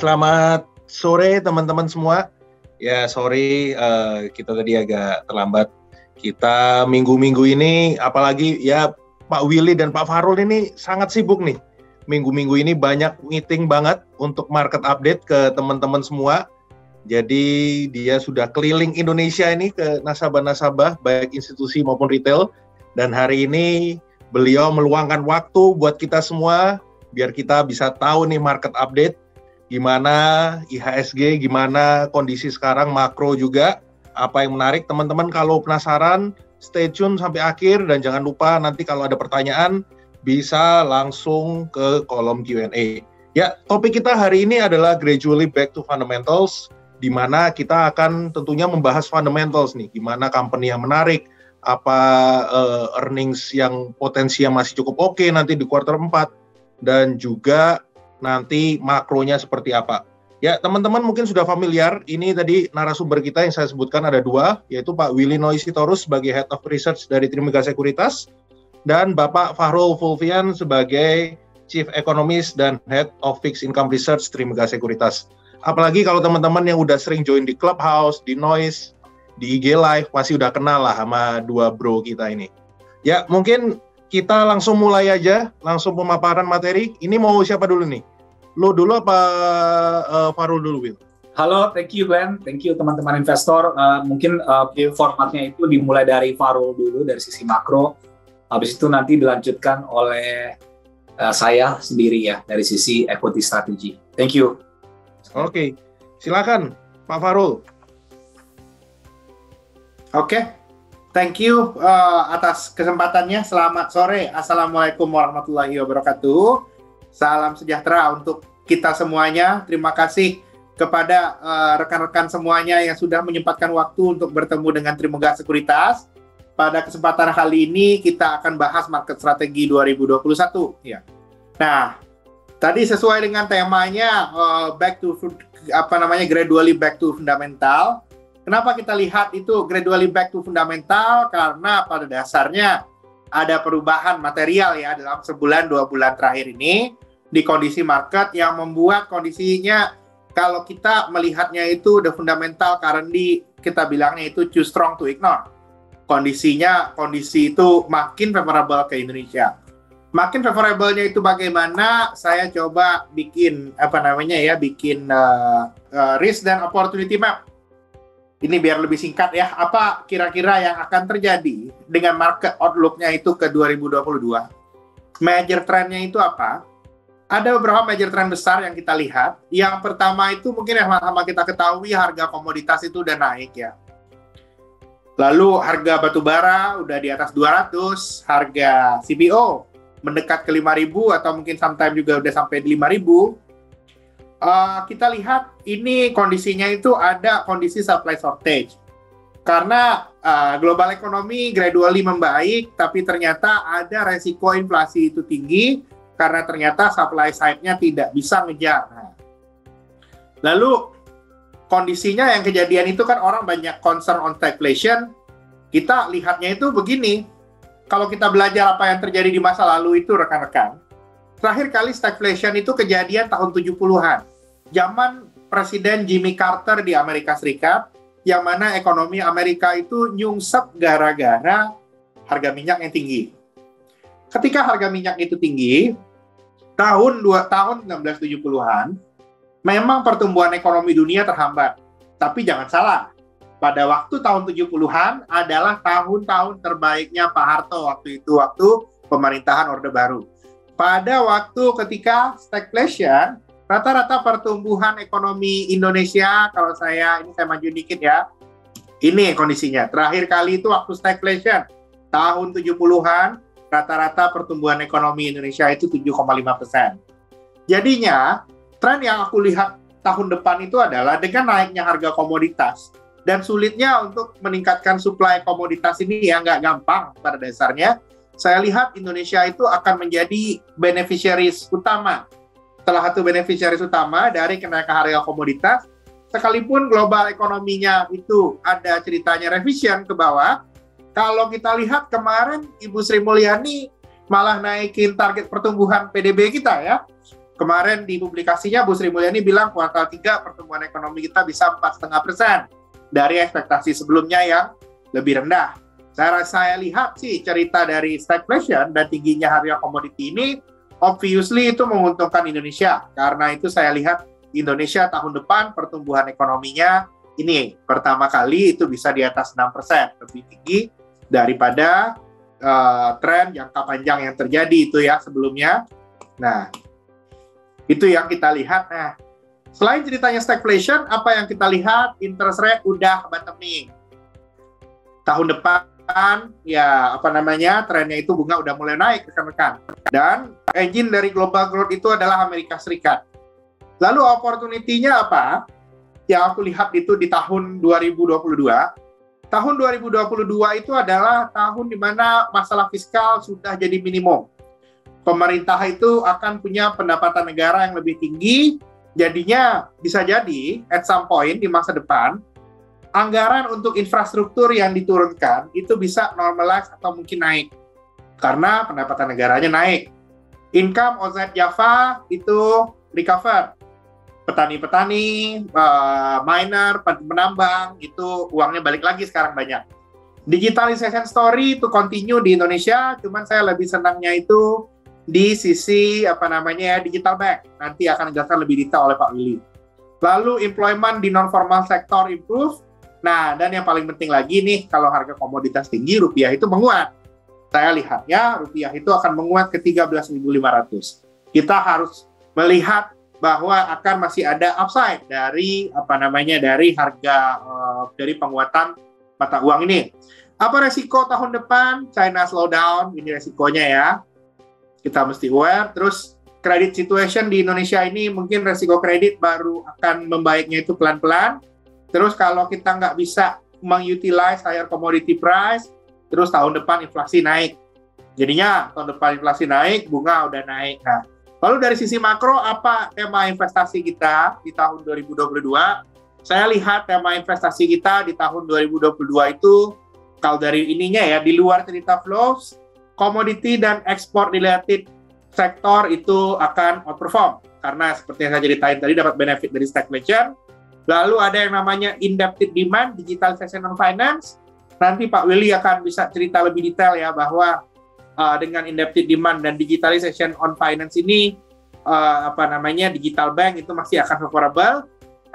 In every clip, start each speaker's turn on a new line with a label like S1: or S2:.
S1: Selamat sore teman-teman semua. Ya, sorry kita tadi agak terlambat. Kita minggu-minggu ini, apalagi ya Pak Willy dan Pak Farul ini sangat sibuk nih. Minggu-minggu ini banyak meeting banget untuk market update ke teman-teman semua. Jadi dia sudah keliling Indonesia ini ke nasabah-nasabah, baik institusi maupun retail. Dan hari ini beliau meluangkan waktu buat kita semua, biar kita bisa tahu nih market update. Gimana IHSG, gimana kondisi sekarang makro juga, apa yang menarik. Teman-teman kalau penasaran, stay tune sampai akhir dan jangan lupa nanti kalau ada pertanyaan bisa langsung ke kolom Q&A. Ya, topik kita hari ini adalah gradually back to fundamentals, di mana kita akan tentunya membahas fundamentals nih, gimana company yang menarik, apa earnings yang potensinya masih cukup oke nanti di kuartal 4, dan juga nanti makronya seperti apa. Ya, teman-teman mungkin sudah familiar, ini tadi narasumber kita yang saya sebutkan ada dua, yaitu Pak Willy Noisitorus sebagai Head of Research dari Trimegah Sekuritas, dan Bapak Fahrul Fulvian sebagai Chief Economist dan Head of Fixed Income Research Trimegah Sekuritas. Apalagi kalau teman-teman yang udah sering join di Clubhouse, di Noise, di IG Live, pasti udah kenal lah sama dua bro kita ini. Ya, mungkin kita langsung mulai aja, langsung pemaparan materi. Ini mau siapa dulu nih? Lo dulu apa Farul dulu, Will?
S2: Halo, thank you Glenn, thank you teman-teman investor. Mungkin formatnya itu dimulai dari Farul dulu, dari sisi makro. Habis itu nanti dilanjutkan oleh saya sendiri ya, dari sisi equity strategy. Thank you.
S1: Oke, silakan Pak Farul.
S3: Oke, thank you atas kesempatannya. Selamat sore, Assalamualaikum warahmatullahi wabarakatuh. Salam sejahtera untuk kita semuanya. Terima kasih kepada rekan-rekan semuanya yang sudah menyempatkan waktu untuk bertemu dengan Trimegah Sekuritas. Pada kesempatan kali ini kita akan bahas market strategi 2021. Ya. Nah, tadi sesuai dengan temanya gradually back to fundamental. Kenapa kita lihat itu gradually back to fundamental? Karena pada dasarnya ada perubahan material ya dalam sebulan 2 bulan terakhir ini di kondisi market yang membuat kondisinya, kalau kita melihatnya itu the fundamental currently kita bilangnya itu too strong to ignore. Kondisi itu makin favorable ke Indonesia. Makin favorable-nya itu bagaimana? Saya coba bikin risk dan opportunity map. Ini biar lebih singkat ya, apa kira-kira yang akan terjadi dengan market outlook-nya itu ke 2022. Major trend-nya itu apa? Ada beberapa major trend besar yang kita lihat. Yang pertama itu mungkin yang sama kita ketahui, harga komoditas itu udah naik ya. Lalu harga batu bara udah di atas 200, harga CPO mendekat ke 5.000 atau mungkin sometime juga udah sampai di 5.000. Kita lihat ini kondisinya itu ada kondisi supply shortage. Karena global ekonomi gradually membaik, tapi ternyata ada resiko inflasi itu tinggi, karena ternyata supply side-nya tidak bisa ngejar. Lalu kondisinya yang kejadian itu kan orang banyak concern on stagflation. Kita lihatnya itu begini, kalau kita belajar apa yang terjadi di masa lalu itu rekan-rekan, terakhir kali stagflation itu kejadian tahun 70-an. Zaman Presiden Jimmy Carter di Amerika Serikat, yang mana ekonomi Amerika itu nyungsep gara-gara harga minyak yang tinggi. Ketika harga minyak itu tinggi, tahun 1970-an, memang pertumbuhan ekonomi dunia terhambat. Tapi jangan salah, pada waktu tahun 70-an adalah tahun-tahun terbaiknya Pak Harto waktu pemerintahan Orde Baru. Pada waktu ketika stagflation, rata-rata pertumbuhan ekonomi Indonesia, kalau saya maju dikit ya, ini kondisinya. Terakhir kali itu waktu stagflation, tahun 70-an, rata-rata pertumbuhan ekonomi Indonesia itu 7,5%. Jadinya, tren yang aku lihat tahun depan itu adalah dengan naiknya harga komoditas dan sulitnya untuk meningkatkan suplai komoditas ini yang nggak gampang pada dasarnya, saya lihat Indonesia itu akan menjadi beneficiaries utama. Salah satu beneficiaries utama dari kenaikan harga komoditas, sekalipun global ekonominya itu ada ceritanya revision ke bawah. Kalau kita lihat kemarin Ibu Sri Mulyani malah naikin target pertumbuhan PDB kita ya. Kemarin di publikasinya Bu Sri Mulyani bilang kuartal 3 pertumbuhan ekonomi kita bisa 4,5% dari ekspektasi sebelumnya yang lebih rendah. Saya lihat sih cerita dari stagflation dan tingginya harga komoditi ini obviously itu menguntungkan Indonesia. Karena itu saya lihat Indonesia tahun depan pertumbuhan ekonominya ini pertama kali itu bisa di atas 6%, lebih tinggi daripada tren jangka panjang yang terjadi itu ya sebelumnya. Nah, itu yang kita lihat. Nah, selain ceritanya stagflation, apa yang kita lihat? Interest rate udah bottoming. Tahun depan, ya trennya itu bunga udah mulai naik, rekan-rekan. Dan engine dari global growth itu adalah Amerika Serikat. Lalu opportunity-nya apa? Yang aku lihat itu di tahun 2022. Tahun 2022 itu adalah tahun di mana masalah fiskal sudah jadi minimum. Pemerintah itu akan punya pendapatan negara yang lebih tinggi, jadinya bisa jadi at some point di masa depan, anggaran untuk infrastruktur yang diturunkan itu bisa normalize atau mungkin naik, karena pendapatan negaranya naik. Income OZ Java itu recover. Petani-petani, miner, penambang, itu uangnya balik lagi sekarang banyak. Digitalization story itu continue di Indonesia, cuman saya lebih senangnya itu di sisi digital bank. Nanti akan dijelaskan lebih detail oleh Pak Willy. Lalu employment di non-formal sector improve. Nah, dan yang paling penting lagi nih, kalau harga komoditas tinggi, rupiah itu menguat. Saya lihatnya rupiah itu akan menguat ke 13.500. Kita harus melihat bahwa akan masih ada upside dari dari harga dari penguatan mata uang ini. Apa resiko tahun depan? China slowdown, ini resikonya ya. Kita mesti aware. Terus credit situation di Indonesia ini mungkin resiko kredit baru akan membaiknya itu pelan-pelan. Terus kalau kita nggak bisa mengutilize higher commodity price, terus tahun depan inflasi naik. Jadinya tahun depan inflasi naik, bunga udah naik. Nah, lalu dari sisi makro, apa tema investasi kita di tahun 2022? Saya lihat tema investasi kita di tahun 2022 itu, kalau dari ininya ya, di luar cerita flows, komoditi dan ekspor related sektor itu akan outperform. Karena seperti yang saya ceritain tadi, dapat benefit dari stagflation. Lalu ada yang namanya indebted demand, digitalization on finance. Nanti Pak Willy akan bisa cerita lebih detail ya, bahwa dengan indebted demand dan digitalization on finance ini digital bank itu masih akan favorable.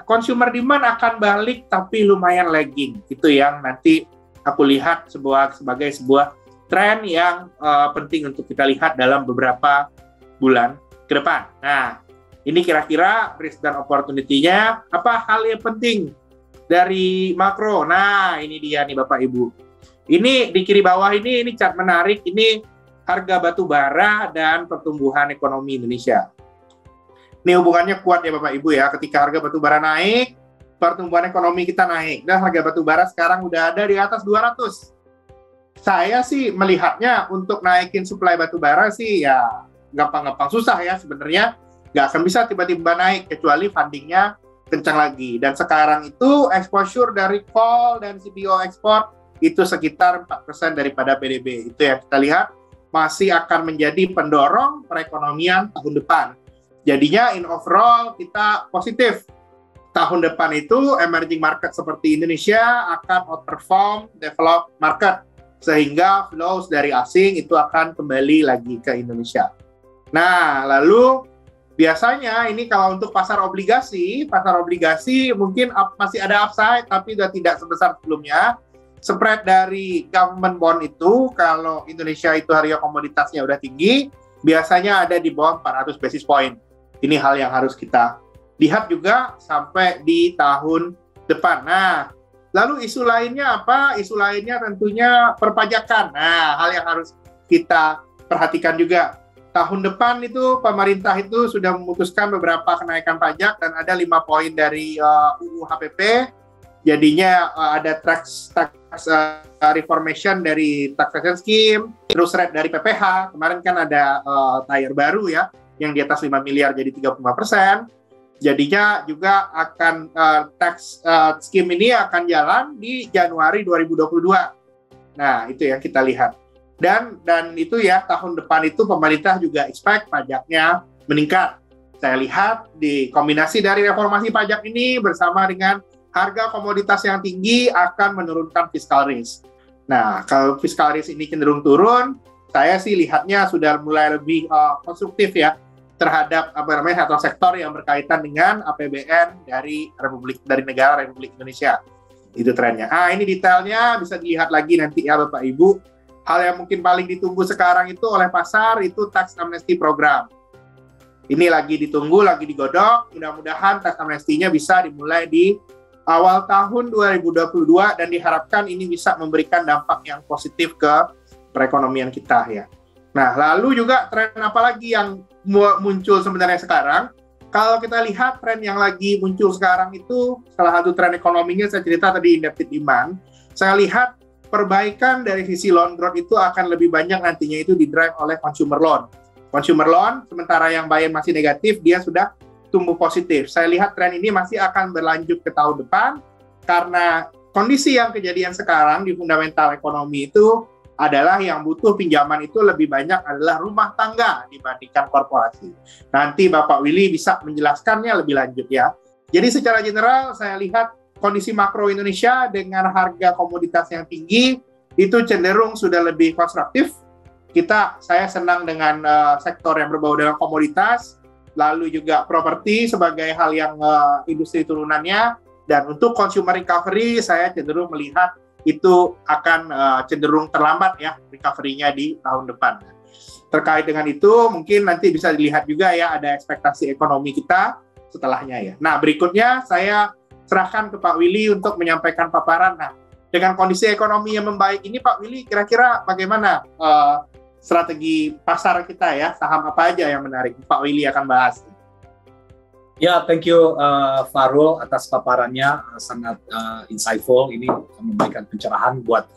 S3: Consumer demand akan balik tapi lumayan lagging. Itu yang nanti aku lihat sebagai sebuah tren yang penting untuk kita lihat dalam beberapa bulan ke depan. Nah, ini kira-kira risk dan opportunity-nya. Apa hal yang penting dari makro? Nah, ini dia nih Bapak Ibu. Ini di kiri bawah ini chart menarik. Ini harga batu bara dan pertumbuhan ekonomi Indonesia. Ini hubungannya kuat ya Bapak Ibu ya. Ketika harga batu bara naik, pertumbuhan ekonomi kita naik. Dan harga batu bara sekarang udah ada di atas 200. Saya sih melihatnya untuk naikin suplai batu bara sih ya gampang-gampang susah ya sebenarnya. Nggak akan bisa tiba-tiba naik kecuali fundingnya kencang lagi. Dan sekarang itu exposure dari coal dan CPO ekspor itu sekitar 4% daripada PDB. Itu yang kita lihat masih akan menjadi pendorong perekonomian tahun depan. Jadinya in overall kita positif. Tahun depan itu emerging market seperti Indonesia akan outperform developed market. Sehingga flows dari asing itu akan kembali lagi ke Indonesia. Nah, lalu biasanya ini kalau untuk pasar obligasi mungkin masih ada upside tapi sudah tidak sebesar sebelumnya. Spread dari government bond itu kalau Indonesia itu harga komoditasnya udah tinggi, biasanya ada di bawah 400 basis point. Ini hal yang harus kita lihat juga sampai di tahun depan. Nah, lalu isu lainnya apa? Isu lainnya tentunya perpajakan. Nah, hal yang harus kita perhatikan juga. Tahun depan itu pemerintah itu sudah memutuskan beberapa kenaikan pajak dan ada 5 poin dari UU HPP. Jadinya ada tax reformation dari taxation scheme, terus rate dari PPH. Kemarin kan ada tire baru ya, yang di atas 5 miliar jadi 35%. Jadinya juga akan tax scheme ini akan jalan di Januari 2022. Nah, itu yang kita lihat. Dan itu ya tahun depan itu pemerintah juga expect pajaknya meningkat. Saya lihat di kombinasi dari reformasi pajak ini bersama dengan harga komoditas yang tinggi akan menurunkan fiscal risk. Nah, kalau fiscal risk ini cenderung turun, saya sih lihatnya sudah mulai lebih konstruktif ya terhadap sektor yang berkaitan dengan APBN dari negara Republik Indonesia. Itu trennya. Ini detailnya bisa dilihat lagi nanti ya Bapak Ibu. Hal yang mungkin paling ditunggu sekarang itu oleh pasar itu tax amnesty program. Ini lagi ditunggu, lagi digodok. Mudah-mudahan tax amnesty-nya bisa dimulai di awal tahun 2022 dan diharapkan ini bisa memberikan dampak yang positif ke perekonomian kita ya. Nah, lalu juga tren apa lagi yang muncul sebenarnya sekarang? Kalau kita lihat tren yang lagi muncul sekarang itu, salah satu tren ekonominya saya cerita tadi indebted demand. Saya lihat perbaikan dari sisi loan growth itu akan lebih banyak nantinya itu di-drive oleh consumer loan. Consumer loan, sementara yang buy-in masih negatif, dia sudah tumbuh positif. Saya lihat tren ini masih akan berlanjut ke tahun depan, karena kondisi yang kejadian sekarang di fundamental ekonomi itu adalah yang butuh pinjaman itu lebih banyak adalah rumah tangga dibandingkan korporasi. Nanti Bapak Willy bisa menjelaskannya lebih lanjut ya. Jadi secara general saya lihat kondisi makro Indonesia dengan harga komoditas yang tinggi itu cenderung sudah lebih konstruktif. Saya senang dengan sektor yang berbau dengan komoditas, lalu juga properti sebagai hal yang industri turunannya, dan untuk consumer recovery saya cenderung melihat itu akan cenderung terlambat ya recovery-nya di tahun depan. Terkait dengan itu mungkin nanti bisa dilihat juga ya ada ekspektasi ekonomi kita setelahnya ya. Nah, berikutnya saya serahkan ke Pak Willy untuk menyampaikan paparan. Nah, dengan kondisi ekonomi yang membaik ini Pak Willy kira-kira bagaimana strategi pasar kita ya, saham apa aja yang menarik? Pak Willy akan bahas.
S2: Ya, thank you Farul atas paparannya, sangat insightful. Ini memberikan pencerahan buat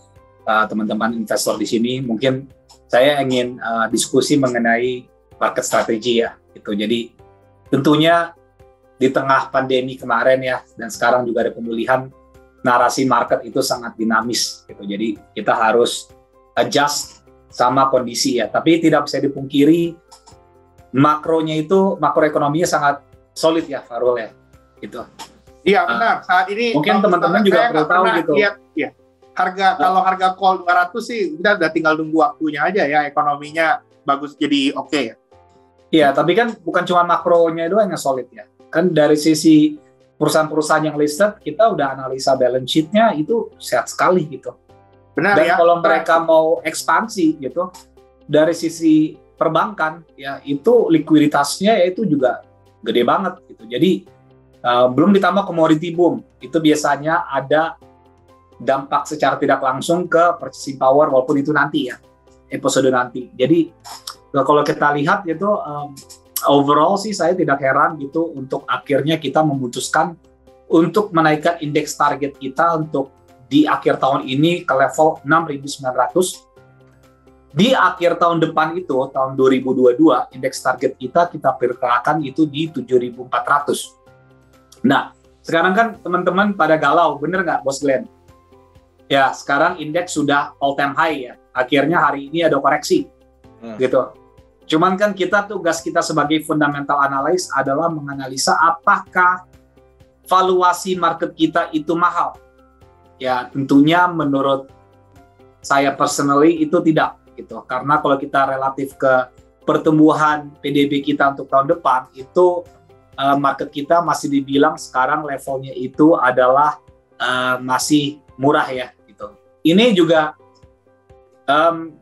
S2: teman-teman investor di sini. Mungkin saya ingin diskusi mengenai market strategi ya. Gitu. Jadi tentunya di tengah pandemi kemarin ya, dan sekarang juga ada pemulihan, narasi market itu sangat dinamis. Gitu. Jadi kita harus adjust sama kondisi ya, tapi tidak bisa dipungkiri makroekonominya sangat solid ya Farul ya, gitu.
S3: Iya benar, saat ini
S2: mungkin teman-teman juga perlu tahu gitu.
S3: Lihat, ya. Kalau harga call 200 sih kita udah tinggal nunggu waktunya aja ya, ekonominya bagus jadi oke ya.
S2: Iya, tapi kan bukan cuma makronya doang yang solid ya. Kan dari sisi perusahaan-perusahaan yang listed, kita udah analisa balance sheet-nya itu sehat sekali gitu.
S3: Benar.
S2: Dan
S3: ya,
S2: kalau mereka mau ekspansi gitu dari sisi perbankan ya, itu likuiditasnya ya itu juga gede banget gitu. Jadi belum ditambah commodity boom, itu biasanya ada dampak secara tidak langsung ke purchasing power walaupun itu nanti ya episode nanti. Jadi kalau kita lihat itu overall sih saya tidak heran gitu untuk akhirnya kita memutuskan untuk menaikkan indeks target kita untuk di akhir tahun ini ke level 6.900. Di akhir tahun depan itu, tahun 2022, indeks target kita perkirakan itu di 7.400. Nah, sekarang kan teman-teman pada galau, bener nggak Bos Glenn? Ya, sekarang indeks sudah all time high ya. Akhirnya hari ini ada koreksi, gitu. Cuman kan tugas kita sebagai fundamental analyst adalah menganalisa apakah valuasi market kita itu mahal. Ya, tentunya menurut saya personally itu tidak gitu. Karena kalau kita relatif ke pertumbuhan PDB kita untuk tahun depan itu market kita masih dibilang sekarang levelnya itu adalah masih murah ya gitu. Ini juga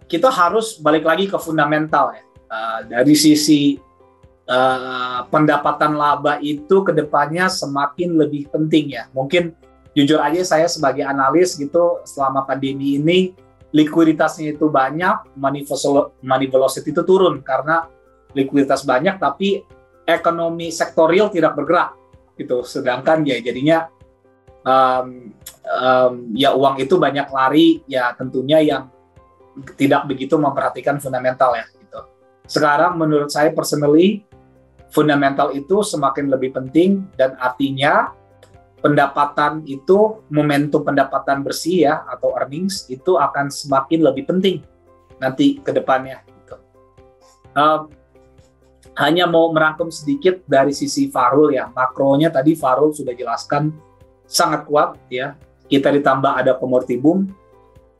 S2: kita harus balik lagi ke fundamental ya. Dari sisi pendapatan laba itu kedepannya semakin lebih penting ya. Mungkin jujur aja saya sebagai analis gitu selama pandemi ini likuiditasnya itu banyak, money velocity itu turun karena likuiditas banyak tapi ekonomi sektorial tidak bergerak gitu. Sedangkan ya jadinya ya uang itu banyak lari ya tentunya yang tidak begitu memperhatikan fundamental ya gitu. Sekarang menurut saya personally fundamental itu semakin lebih penting dan artinya pendapatan itu, momentum pendapatan bersih ya atau earnings itu akan semakin lebih penting nanti ke depannya gitu. hanya mau merangkum sedikit dari sisi Fahrul ya. Makronya tadi Fahrul sudah jelaskan sangat kuat ya. Kita ditambah ada commodity boom,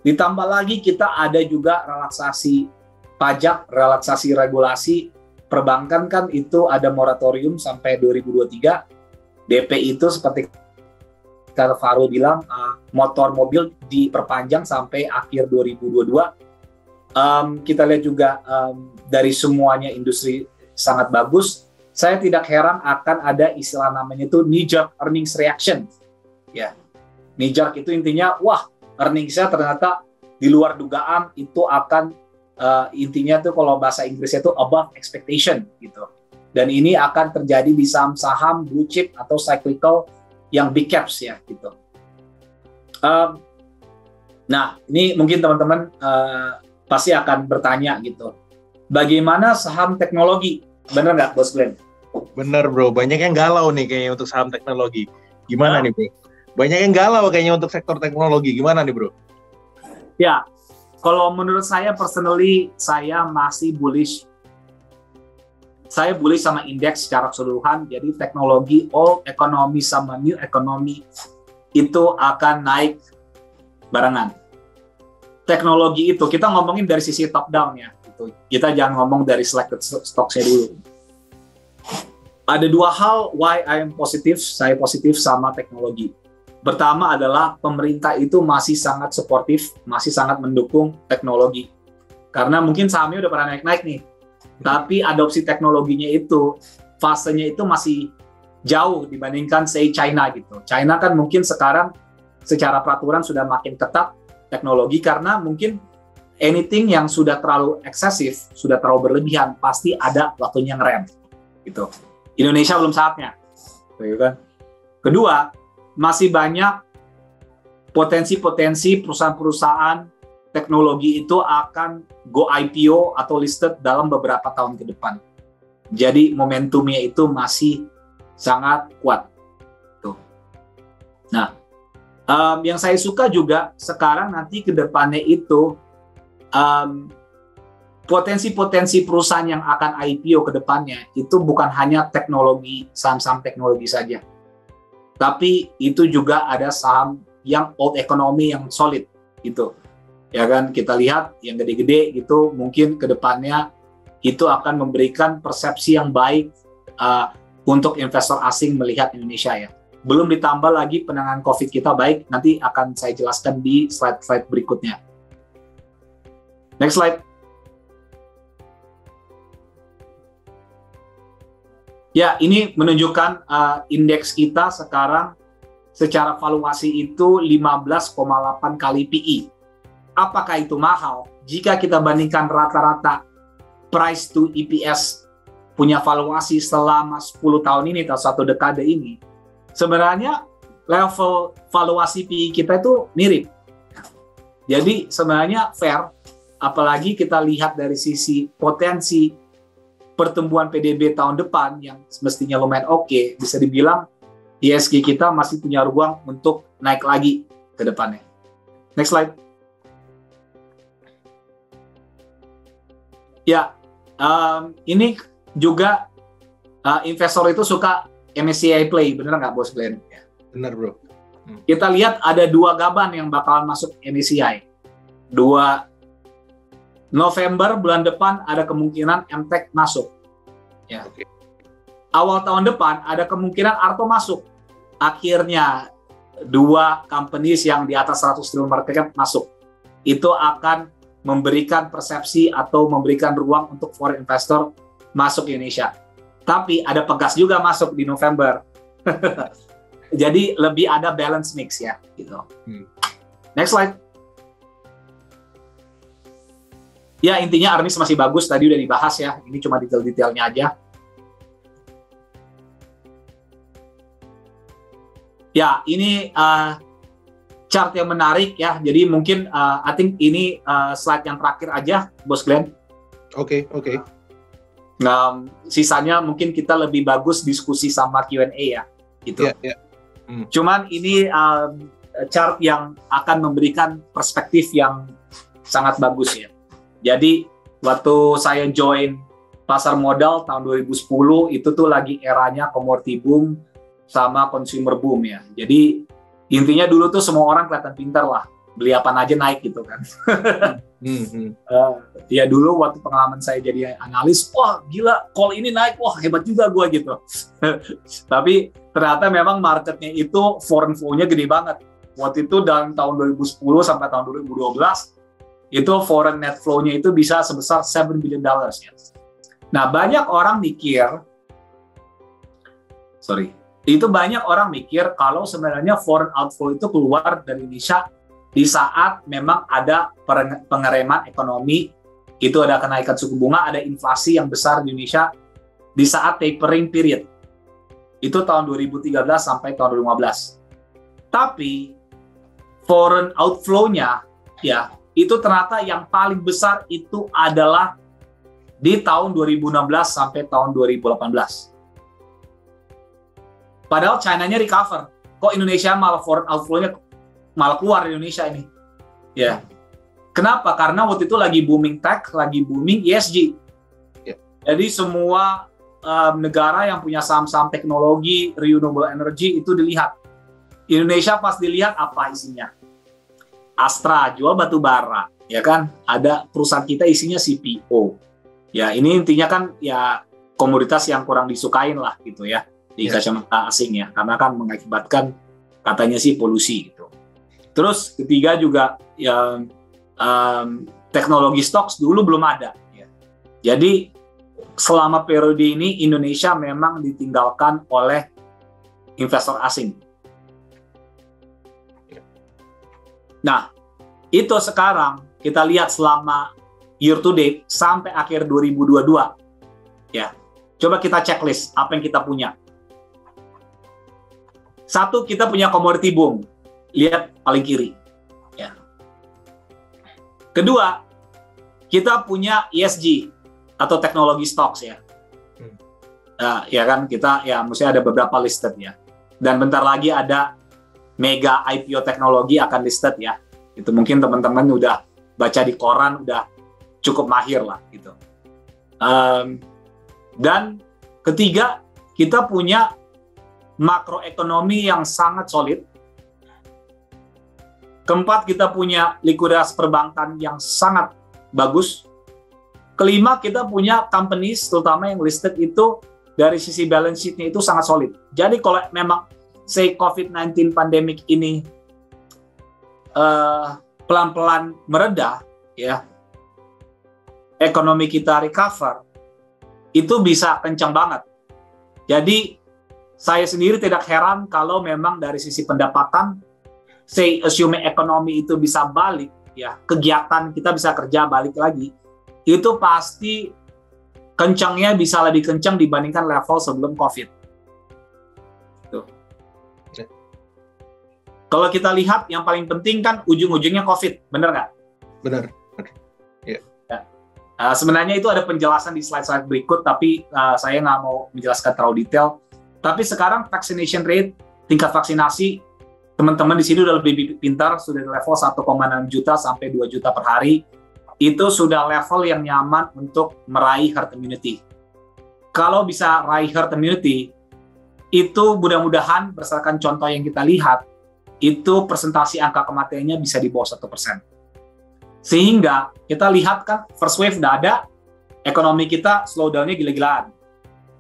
S2: ditambah lagi kita ada juga relaksasi pajak, relaksasi regulasi. Perbankan kan itu ada moratorium sampai 2023. DP itu seperti kata Fahrul bilang, motor mobil diperpanjang sampai akhir 2022. Kita lihat juga dari semuanya industri sangat bagus. Saya tidak heran akan ada istilah namanya itu knee-jerk earnings reaction. Ya, knee-jerk itu intinya, wah earningsnya ternyata di luar dugaan, itu akan intinya tuh kalau bahasa Inggrisnya itu above expectation gitu. Dan ini akan terjadi di saham-saham blue chip atau cyclical yang big caps ya gitu. Nah ini mungkin teman-teman pasti akan bertanya gitu, bagaimana saham teknologi? Bener nggak Bos Glenn?
S1: Bener bro, banyak yang galau nih kayaknya untuk saham teknologi. Gimana nih bro? Banyak yang galau kayaknya untuk sektor teknologi. Gimana nih bro?
S2: Ya, kalau menurut saya personally, saya masih bullish. Saya bullish sama indeks secara keseluruhan. Jadi teknologi, old economy sama new economy itu akan naik barengan. Teknologi itu kita ngomongin dari sisi top down ya. Gitu. Kita jangan ngomong dari selected stocks-nya dulu. Ada dua hal why I am positif. Saya positif sama teknologi. Pertama adalah pemerintah itu masih sangat suportif, masih sangat mendukung teknologi. Karena mungkin sahamnya udah pernah naik-naik nih, tapi adopsi teknologinya itu, fasenya itu masih jauh dibandingkan say China gitu. China kan mungkin sekarang secara peraturan sudah makin ketat teknologi, karena mungkin anything yang sudah terlalu eksesif, sudah terlalu berlebihan, pasti ada waktunya ngerem gitu. Indonesia belum saatnya. Gitu kan? Kedua, masih banyak potensi-potensi perusahaan-perusahaan teknologi itu akan go IPO atau listed dalam beberapa tahun ke depan. Jadi momentumnya itu masih sangat kuat. Tuh. Nah, yang saya suka juga sekarang nanti ke depannya itu potensi-potensi perusahaan yang akan IPO ke depannya itu bukan hanya teknologi, saham-saham teknologi saja. Tapi itu juga ada saham yang old economy yang solid gitu. Ya kan, kita lihat yang gede-gede gitu, mungkin ke depannya itu akan memberikan persepsi yang baik untuk investor asing melihat Indonesia ya. Belum ditambah lagi penanganan COVID kita baik, nanti akan saya jelaskan di slide-slide berikutnya. Next slide. Ya, ini menunjukkan indeks kita sekarang secara valuasi itu 15,8 kali PE. Apakah itu mahal? Jika kita bandingkan rata-rata price to EPS punya valuasi selama 10 tahun ini atau 1 dekade ini, sebenarnya level valuasi PE kita itu mirip. Jadi sebenarnya fair, apalagi kita lihat dari sisi potensi pertumbuhan PDB tahun depan yang semestinya lumayan oke, bisa dibilang ISG kita masih punya ruang untuk naik lagi ke depannya. Next slide. Ya, ini juga investor itu suka MSCI Play, bener nggak Bos Glenn?
S1: Bener bro.
S2: Kita lihat ada 2 gaban yang bakalan masuk MSCI. 2 November bulan depan ada kemungkinan MTEK masuk. Ya.
S1: Okay.
S2: Awal tahun depan ada kemungkinan Arto masuk. Akhirnya 2 companies yang di atas 100 triliun market cap masuk. Itu akan memberikan persepsi atau memberikan ruang untuk foreign investor masuk Indonesia. Tapi ada Pegas juga masuk di November. Jadi lebih ada balance mix ya gitu. Next slide. Ya, intinya earnings masih bagus, tadi udah dibahas ya. Ini cuma detail-detailnya aja. Ya, ini chart yang menarik ya. Jadi mungkin I think ini slide yang terakhir aja, Bos Glenn.
S1: Oke.
S2: Sisanya mungkin kita lebih bagus diskusi sama Q&A ya. Gitu.
S1: Yeah.
S2: Cuman ini chart yang akan memberikan perspektif yang sangat bagus ya. Jadi waktu saya join pasar modal tahun 2010 itu tuh lagi eranya commodity boom sama consumer boom ya. Jadi intinya dulu tuh semua orang kelihatan pintar lah, beli apa aja naik gitu kan. Ya dulu waktu pengalaman saya jadi analis, wah gila call ini naik, wah hebat juga gue gitu. Tapi ternyata memang marketnya itu foreign flow-nya gede banget. Waktu itu dalam tahun 2010 sampai tahun 2012 itu foreign net flow-nya itu bisa sebesar $7 billion ya. Nah banyak orang mikir kalau sebenarnya foreign outflow itu keluar dari Indonesia di saat memang ada pengereman ekonomi, itu ada kenaikan suku bunga, ada inflasi yang besar di Indonesia di saat tapering period. Itu tahun 2013 sampai tahun 2015. Tapi foreign outflow-nya ya itu ternyata yang paling besar itu adalah di tahun 2016 sampai tahun 2018. Padahal China-nya recover. Kok Indonesia malah foreign outflow-nya malah keluar dari Indonesia ini? Ya. Kenapa? Karena waktu itu lagi booming tech, lagi booming ESG. Jadi semua negara yang punya saham-saham teknologi, renewable energy itu dilihat. Indonesia pas dilihat apa isinya? Astra jual batu bara, ya kan? Ada perusahaan kita isinya CPO. Ya, ini intinya kan ya komoditas yang kurang disukain lah gitu ya di kacamata asing ya, karena kan mengakibatkan katanya sih polusi gitu. Terus ketiga juga ya teknologi stocks dulu belum ada. Ya. Jadi selama periode ini Indonesia memang ditinggalkan oleh investor asing. Nah, itu sekarang kita lihat selama year to date sampai akhir 2022. Ya. Coba kita checklist apa yang kita punya. Satu, kita punya commodity boom. Lihat paling kiri. Ya. Kedua, kita punya ESG atau teknologi stocks ya. Ya kan kita ya mesti ada beberapa listed ya. Dan bentar lagi ada mega IPO teknologi akan listed ya. Itu mungkin teman-teman udah baca di koran, udah cukup mahir lah gitu. Dan ketiga, kita punya makroekonomi yang sangat solid. Keempat, kita punya likuiditas perbankan yang sangat bagus. Kelima, kita punya companies, terutama yang listed itu dari sisi balance sheet-nya itu sangat solid. Jadi kalau memang say COVID-19 pandemic ini pelan-pelan mereda, ya, ekonomi kita recover, itu bisa kencang banget. Jadi saya sendiri tidak heran kalau memang dari sisi pendapatan, say assuming ekonomi itu bisa balik, ya kegiatan kita bisa kerja balik lagi, itu pasti kencangnya bisa lebih kencang dibandingkan level sebelum COVID. Tuh. Kalau kita lihat yang paling penting kan ujung-ujungnya COVID, benar nggak?
S1: Benar.
S2: Ya. Sebenarnya itu ada penjelasan di slide-slide berikut, tapi saya nggak mau menjelaskan terlalu detail. Tapi sekarang vaccination rate, tingkat vaksinasi, teman-teman di sini udah lebih pintar, sudah di level 1,6 juta sampai 2 juta per hari. Itu sudah level yang nyaman untuk meraih herd immunity. Kalau bisa raih herd immunity, itu mudah-mudahan berdasarkan contoh yang kita lihat, itu presentasi angka kematiannya bisa di bawah 1%. Sehingga kita lihat kan first wave udah ada, ekonomi kita slowdown-nya gila-gilaan.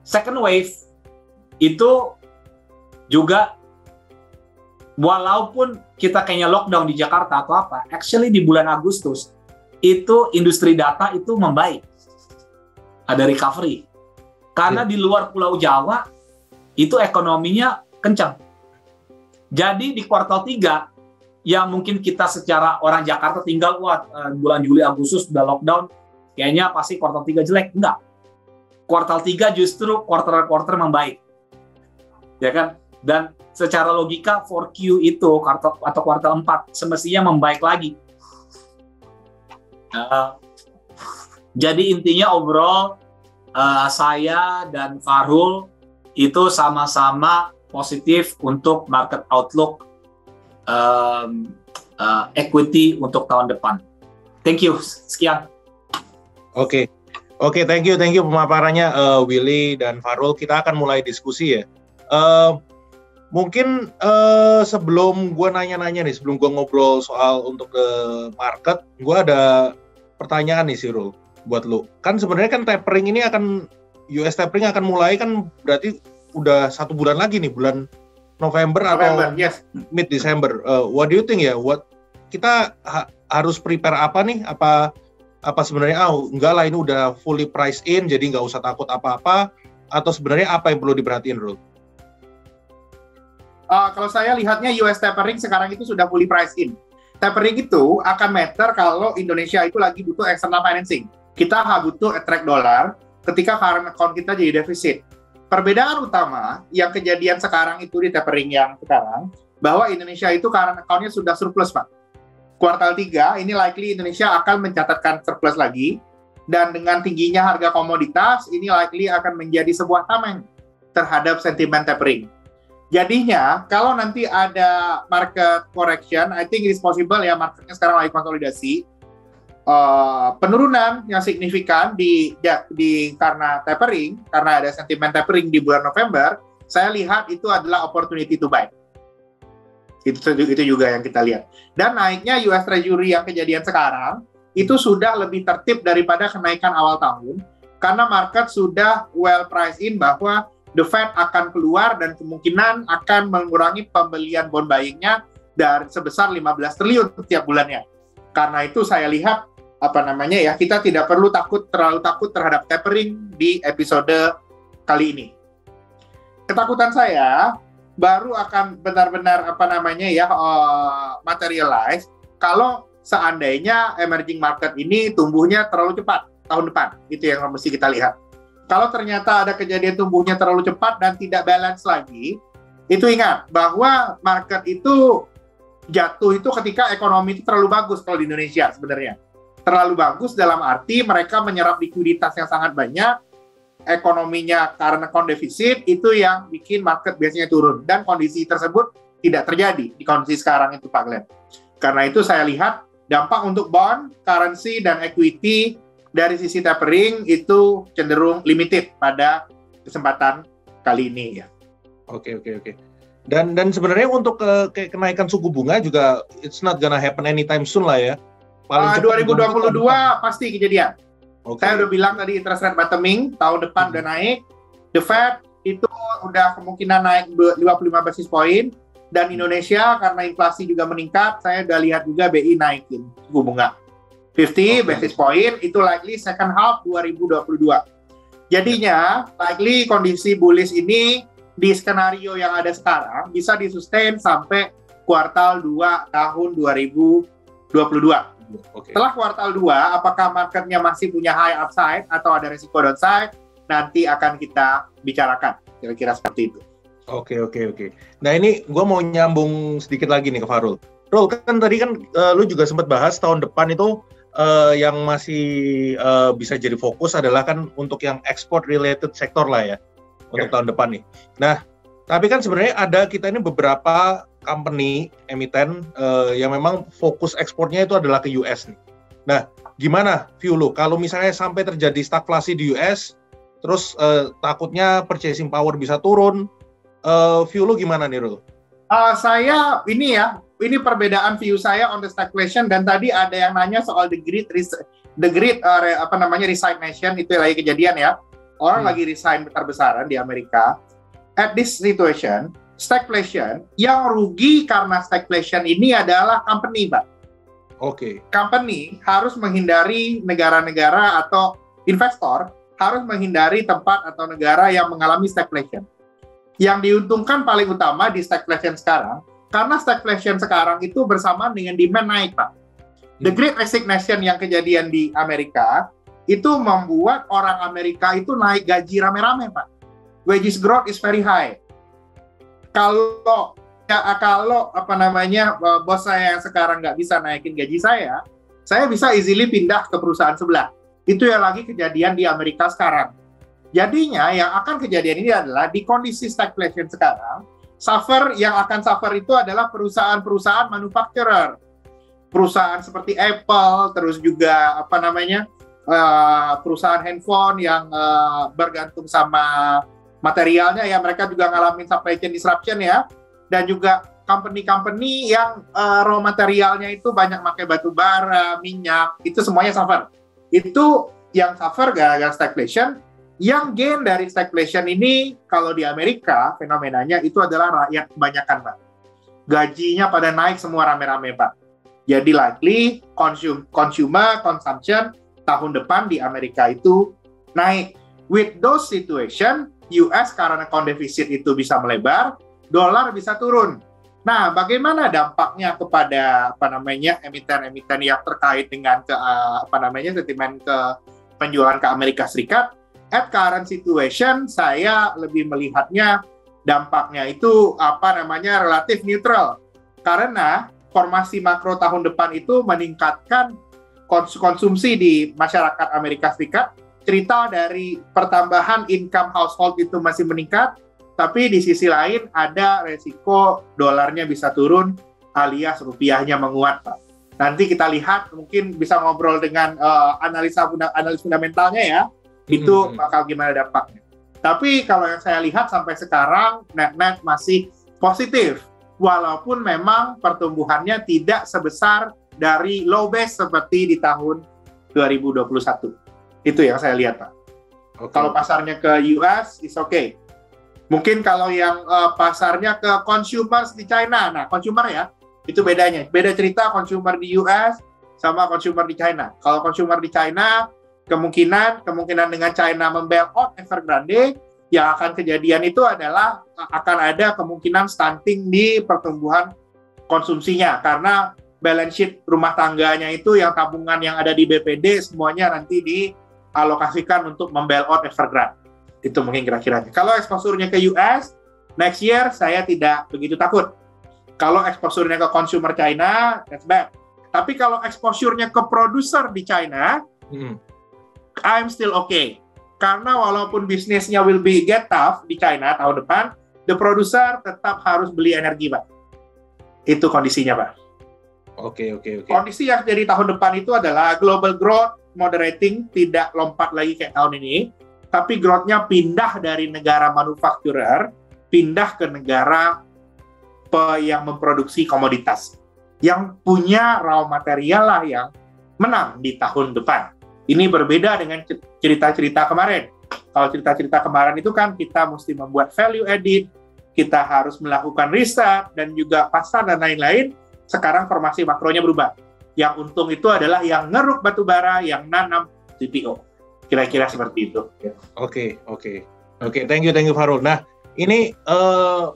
S2: Second wave itu juga walaupun kita kayaknya lockdown di Jakarta atau apa, actually di bulan Agustus itu industri data itu membaik. Ada recovery. Karena di luar Pulau Jawa itu ekonominya kencang. Jadi di kuartal 3 yang mungkin kita secara orang Jakarta tinggal bulan Juli Agustus udah lockdown, kayaknya pasti kuartal 3 jelek. Enggak. Kuartal 3 justru quarter membaik. Ya kan? Dan secara logika 4Q itu atau kuartal 4 semestinya membaik lagi. Jadi intinya overall saya dan Fahrul itu sama-sama positif untuk market outlook equity untuk tahun depan. Thank you. Sekian.
S1: Oke. Oke, thank you pemaparannya Willy dan Farul. Kita akan mulai diskusi ya. Mungkin sebelum gue nanya-nanya nih, sebelum gue ngobrol soal untuk ke market, gue ada pertanyaan nih Sirul buat lu. Kan sebenarnya kan tapering ini US tapering akan mulai kan berarti udah 1 bulan lagi nih, bulan November atau
S3: yes.
S1: mid December. What do you think ya? Kita harus prepare apa nih? Apa sebenarnya enggak lah ini udah fully priced in jadi nggak usah takut apa-apa, atau sebenarnya apa yang perlu diperhatiin Rul?
S3: Kalau saya lihatnya US tapering sekarang itu sudah fully priced in. Tapering itu akan matter kalau Indonesia itu lagi butuh external financing. Kita butuh attract dolar ketika current account kita jadi defisit. Perbedaan utama yang kejadian sekarang itu di tapering yang sekarang, bahwa Indonesia itu current account-nya sudah surplus, Pak. Kuartal 3, ini likely Indonesia akan mencatatkan surplus lagi, dan dengan tingginya harga komoditas, ini likely akan menjadi sebuah tameng terhadap sentimen tapering. Jadinya, kalau nanti ada market correction, I think it is possible ya, marketnya sekarang lagi konsolidasi, penurunan yang signifikan karena tapering, karena ada sentimen tapering di bulan November, saya lihat itu adalah opportunity to buy. Itu juga yang kita lihat. Dan naiknya US Treasury yang kejadian sekarang, itu sudah lebih tertib daripada kenaikan awal tahun, karena market sudah well priced in bahwa the Fed akan keluar dan kemungkinan akan mengurangi pembelian bond buying-nya dari sebesar 15 triliun setiap bulannya. Karena itu saya lihat, kita tidak perlu terlalu takut terhadap tapering di episode kali ini. Ketakutan saya baru akan benar-benar materialize kalau seandainya emerging market ini tumbuhnya terlalu cepat tahun depan. Itu yang mesti kita lihat. Kalau ternyata ada kejadian tumbuhnya terlalu cepat dan tidak balance lagi, itu ingat bahwa market itu jatuh itu ketika ekonomi itu terlalu bagus kalau di Indonesia sebenarnya. Terlalu bagus dalam arti mereka menyerap likuiditas yang sangat banyak, ekonominya karena account defisit, itu yang bikin market biasanya turun. Dan kondisi tersebut tidak terjadi di kondisi sekarang itu, Pak Glenn. Karena itu saya lihat dampak untuk bond, currency, dan equity dari sisi tapering itu cenderung limited pada kesempatan kali ini ya.
S1: Oke. Dan sebenarnya untuk kenaikan suku bunga juga it's not gonna happen anytime soon lah ya.
S3: 2022 pasti kejadian.
S1: Okay.
S3: Saya udah bilang tadi interest rate bottoming, tahun depan udah naik. The Fed itu udah kemungkinan naik 55 basis point, dan Indonesia karena inflasi juga meningkat, saya udah lihat juga BI naikin suku bunga. 50 basis point itu likely second half 2022. Jadinya likely kondisi bullish ini di skenario yang ada sekarang bisa disustain sampai kuartal 2 tahun 2022.
S1: Okay.
S3: Setelah kuartal 2, apakah marketnya masih punya high upside atau ada risiko downside, nanti akan kita bicarakan. Kira-kira seperti itu.
S1: Oke. Nah ini gue mau nyambung sedikit lagi nih ke Farul. Rul, kan tadi kan lu juga sempat bahas tahun depan itu yang masih bisa jadi fokus adalah kan untuk yang export related sektor lah ya, untuk tahun depan nih. Nah, tapi kan sebenarnya ada kita ini beberapa company, emiten yang memang fokus ekspornya itu adalah ke US nih. Nah, gimana view lu kalau misalnya sampai terjadi stagflasi di US, terus takutnya purchasing power bisa turun, view lu gimana nih Rul?
S3: Saya ini perbedaan view saya on the stagflation, dan tadi ada yang nanya soal the great resignation, itu lagi kejadian ya. Orang lagi resign besar-besaran di Amerika. At this situation, stagflation, yang rugi karena stagflation ini adalah company, Pak.
S1: Oke.
S3: Company harus menghindari negara-negara atau investor harus menghindari tempat atau negara yang mengalami stagflation. Yang diuntungkan paling utama di stagflation sekarang, karena stagflation sekarang itu bersamaan dengan demand naik, Pak. The Great Resignation yang kejadian di Amerika, itu membuat orang Amerika itu naik gaji rame-rame, Pak. Wages growth is very high. Kalau bos saya yang sekarang nggak bisa naikin gaji saya bisa easily pindah ke perusahaan sebelah. Itu yang lagi kejadian di Amerika sekarang. Jadinya yang akan kejadian ini adalah di kondisi stagflation sekarang, yang akan suffer itu adalah perusahaan-perusahaan manufacturer, perusahaan seperti Apple, terus juga perusahaan handphone yang bergantung sama materialnya ya, mereka juga ngalamin supply chain disruption ya, dan juga company-company yang raw materialnya itu banyak pakai batu bara, minyak, itu semuanya suffer. Itu yang suffer gara-gara stagflation. Yang gain dari stagflation ini, kalau di Amerika, fenomenanya itu adalah rakyat kebanyakan, Pak. Gajinya pada naik semua rame-rame, Pak. Jadi likely consumer consumption tahun depan di Amerika itu naik. With those situation, US current account deficit itu bisa melebar, dolar bisa turun. Nah, bagaimana dampaknya kepada emiten-emiten yang terkait dengan sentimen ke penjualan ke Amerika Serikat? At current situation, saya lebih melihatnya dampaknya itu relatif neutral. Karena formasi makro tahun depan itu meningkatkan konsumsi di masyarakat Amerika Serikat. Cerita dari pertambahan income household itu masih meningkat, tapi di sisi lain ada resiko dolarnya bisa turun alias rupiahnya menguat, Pak. Nanti kita lihat, mungkin bisa ngobrol dengan analis fundamentalnya ya, itu bakal gimana dampaknya. Tapi kalau yang saya lihat sampai sekarang, net-net masih positif, walaupun memang pertumbuhannya tidak sebesar dari low base seperti di tahun 2021. Itu yang saya lihat, Pak. Okay. Kalau pasarnya ke US, is okay. Mungkin kalau yang pasarnya ke consumers di China, nah consumer ya, itu bedanya. Beda cerita consumer di US sama consumer di China. Kalau consumer di China, kemungkinan dengan China membail out Evergrande, yang akan kejadian itu adalah akan ada kemungkinan stunting di pertumbuhan konsumsinya, karena balance sheet rumah tangganya itu yang tabungan yang ada di BPD semuanya nanti dialokasikan untuk membail out Evergrande. Itu mungkin kira-kiranya. Kalau exposure-nya ke US, next year saya tidak begitu takut. Kalau exposure-nya ke consumer China, that's bad. Tapi kalau exposure-nya ke producer di China, I'm still okay. Karena walaupun bisnisnya will be get tough di China tahun depan, the producer tetap harus beli energi, Pak. Itu kondisinya, Pak.
S1: Oke.
S3: Kondisi yang jadi tahun depan itu adalah global growth moderating, tidak lompat lagi kayak tahun ini, tapi growth-nya pindah dari negara manufacturer, pindah ke negara yang memproduksi komoditas. Yang punya raw material lah yang menang di tahun depan. Ini berbeda dengan cerita-cerita kemarin. Kalau cerita-cerita kemarin itu kan kita mesti membuat value added, kita harus melakukan riset, dan juga pasar dan lain-lain. Sekarang formasi makronya berubah. Yang untung itu adalah yang ngeruk batu bara, yang nanam CPO. Kira-kira seperti itu.
S1: Oke. Thank you Farul. Nah, ini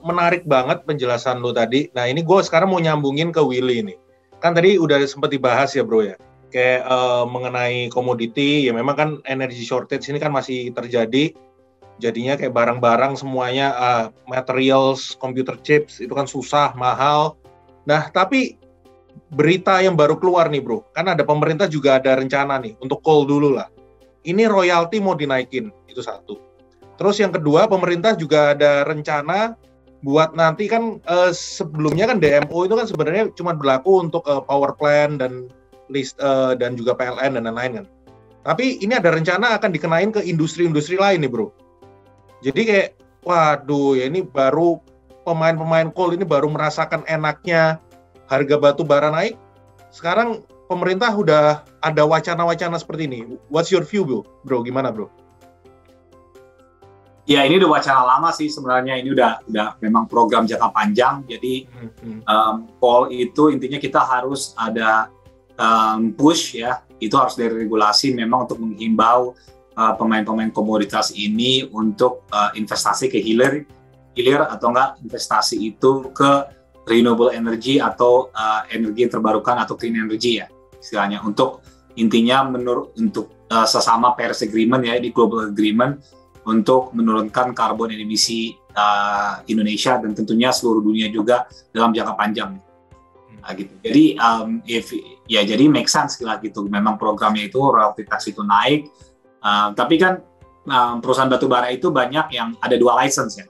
S1: menarik banget penjelasan lo tadi. Nah, ini gue sekarang mau nyambungin ke Willy nih. Kan tadi udah sempat dibahas ya, bro ya. Kayak mengenai komoditi, ya memang kan energy shortage ini kan masih terjadi, jadinya kayak barang-barang semuanya, materials, computer chips, itu kan susah, mahal. Nah, tapi berita yang baru keluar nih bro, kan ada pemerintah juga ada rencana nih, untuk coal dulu lah. Ini royalti mau dinaikin, itu satu. Terus yang kedua, pemerintah juga ada rencana buat nanti kan, sebelumnya kan DMO itu kan sebenarnya cuma berlaku untuk power plant dan list dan juga PLN dan lain-lain kan. Tapi ini ada rencana akan dikenain ke industri-industri lain nih bro. Jadi kayak, waduh ya ini baru pemain-pemain coal ini baru merasakan enaknya harga batu bara naik. Sekarang pemerintah udah ada wacana-wacana seperti ini. What's your view bro? Gimana bro?
S2: Ya ini udah wacana lama sih sebenarnya. Ini udah memang program jangka panjang. Jadi coal itu intinya kita harus ada push ya, itu harus dari regulasi memang untuk menghimbau pemain-pemain komoditas ini untuk investasi ke hilir atau enggak investasi itu ke renewable energy atau energi yang terbarukan atau clean energy ya istilahnya, untuk intinya untuk sesama Paris Agreement ya, di global agreement untuk menurunkan karbon emisi Indonesia dan tentunya seluruh dunia juga dalam jangka panjang. Gitu. Jadi jadi make sense lah gitu. Memang programnya itu royaltas itu naik, tapi kan perusahaan batubara itu banyak yang ada dua license ya.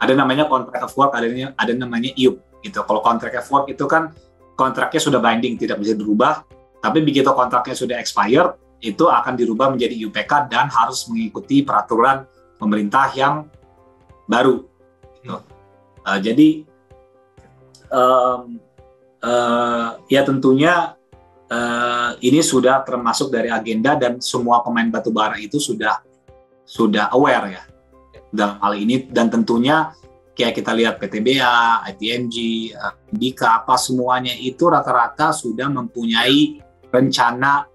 S2: Ada namanya contract of work, ada namanya IUP gitu. Kalau contract of work itu kan kontraknya sudah binding, tidak bisa dirubah. Tapi begitu kontraknya sudah expired, itu akan dirubah menjadi IUPK dan harus mengikuti peraturan pemerintah yang baru. Gitu. Jadi ya tentunya ini sudah termasuk dari agenda dan semua pemain batubara itu sudah aware ya dalam hal ini, dan tentunya kayak kita lihat PTBA, ITMG, Dika, apa semuanya itu rata-rata sudah mempunyai rencana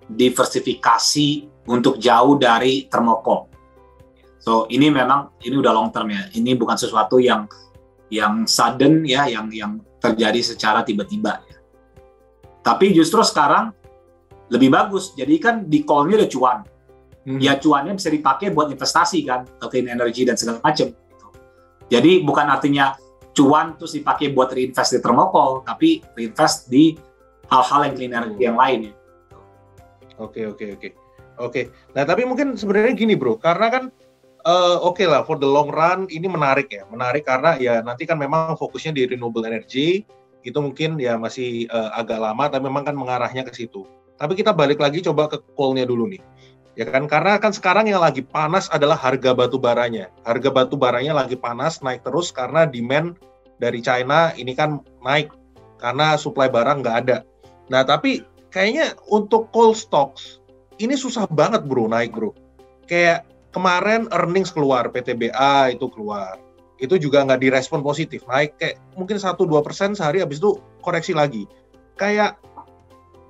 S2: diversifikasi untuk jauh dari thermocol. So ini memang ini udah long term ya. Ini bukan sesuatu yang sudden ya, yang terjadi secara tiba-tiba ya. Tapi justru sekarang lebih bagus. Jadi kan di call-nya udah cuan. Ya cuannya bisa dipakai buat investasi kan, clean energy dan segala macam. Jadi bukan artinya cuan terus dipakai buat reinvest di thermocol, tapi reinvest di hal-hal yang clean energy yang lain.
S1: Oke. Nah tapi mungkin sebenarnya gini bro, karena kan oke lah for the long run ini menarik karena ya nanti kan memang fokusnya di renewable energy, itu mungkin ya masih agak lama, tapi memang kan mengarahnya ke situ. Tapi kita balik lagi coba ke coal-nya dulu nih. Ya kan, karena kan sekarang yang lagi panas adalah harga batu baranya. Harga batu baranya lagi panas, naik terus karena demand dari China ini kan naik karena supply barang nggak ada. Nah, tapi kayaknya untuk coal stocks ini susah banget bro naik bro. Kayak kemarin earnings keluar, PTBA itu keluar. Itu juga nggak direspon positif, naik kayak mungkin 1-2% sehari, habis itu koreksi lagi. Kayak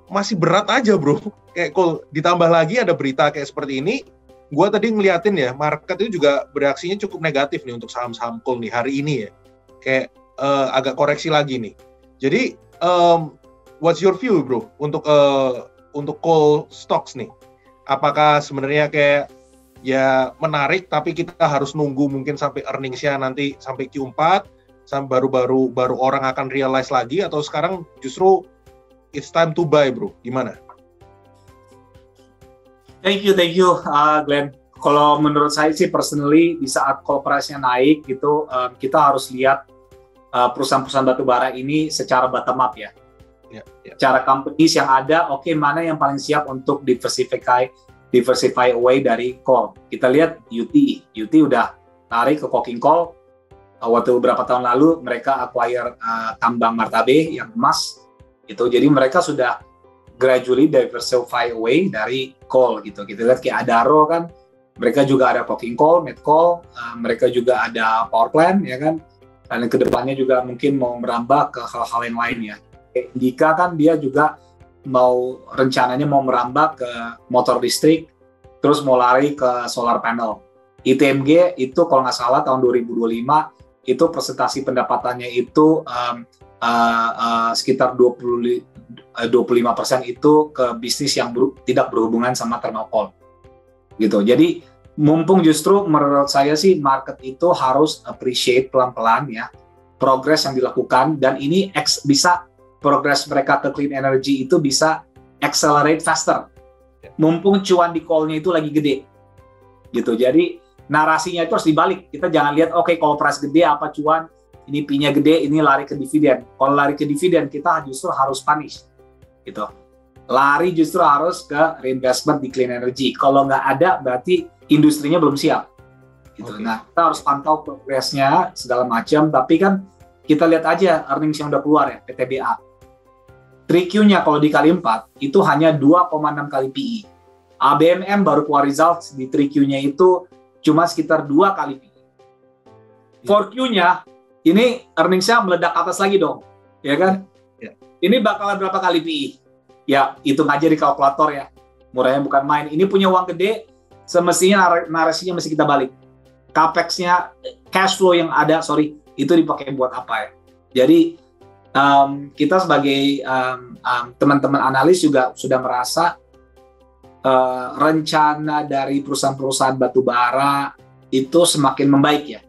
S1: masih berat aja bro. Kayak coal, ditambah lagi ada berita kayak seperti ini, gue tadi ngeliatin ya, market itu juga bereaksinya cukup negatif nih untuk saham-saham coal nih hari ini ya. Kayak agak koreksi lagi nih. Jadi, what's your view bro untuk coal stocks nih? Apakah sebenarnya kayak ya menarik, tapi kita harus nunggu mungkin sampai earnings-nya nanti sampai Q4, sampai baru orang akan realize lagi, atau sekarang justru it's time to buy bro? Gimana?
S2: Thank you, Glenn. Kalau menurut saya sih personally di saat coal price-nya naik gitu, kita harus lihat perusahaan-perusahaan batubara ini secara bottom up ya. Cara companies yang ada, oke, mana yang paling siap untuk diversify away dari coal. Kita lihat UT udah tarik ke coking coal. Waktu beberapa tahun lalu mereka acquire tambang Martabe yang emas gitu. Jadi mereka sudah gradually diversify away dari coal gitu. Kita lihat kayak Adaro kan, mereka juga ada coking coal, met coal, mereka juga ada power plant ya kan. Dan kedepannya juga mungkin mau merambah ke hal-hal yang lainnya. Dika kan dia juga rencananya mau merambah ke motor listrik, terus mau lari ke solar panel. ITMG itu kalau nggak salah tahun 2025 itu presentasi pendapatannya itu sekitar 25% itu ke bisnis yang tidak berhubungan sama thermal coal gitu. Jadi mumpung justru menurut saya sih market itu harus appreciate pelan-pelan ya progres yang dilakukan, dan ini bisa progres mereka ke clean energy itu bisa accelerate faster. Mumpung cuan di coal-nya itu lagi gede gitu. Jadi narasinya itu harus dibalik. Kita jangan lihat oke, kalau price gede apa cuan, ini P-nya gede, ini lari ke dividen. Kalau lari ke dividen kita justru harus punish gitu. Lari justru harus ke reinvestment di clean energy. Kalau nggak ada berarti industrinya belum siap gitu. Okay. Nah, kita harus pantau progresnya segala macam, tapi kan kita lihat aja earnings yang udah keluar ya, PTBA. 3Q-nya kalau dikali 4 itu hanya 2,6 kali PE. ABMM baru keluar results di 3Q-nya itu cuma sekitar 2 kali PE. 4Q-nya ini earnings-nya meledak atas lagi dong, ya kan? Yeah. Ini bakalan berapa kali PE? Ya, hitung aja di kalkulator ya. Murahnya bukan main. Ini punya uang gede, semestinya narasinya mesti kita balik. Capex-nya, cash flow yang ada, itu dipakai buat apa ya? Jadi, kita sebagai teman-teman analis juga sudah merasa rencana dari perusahaan-perusahaan batubara itu semakin membaik ya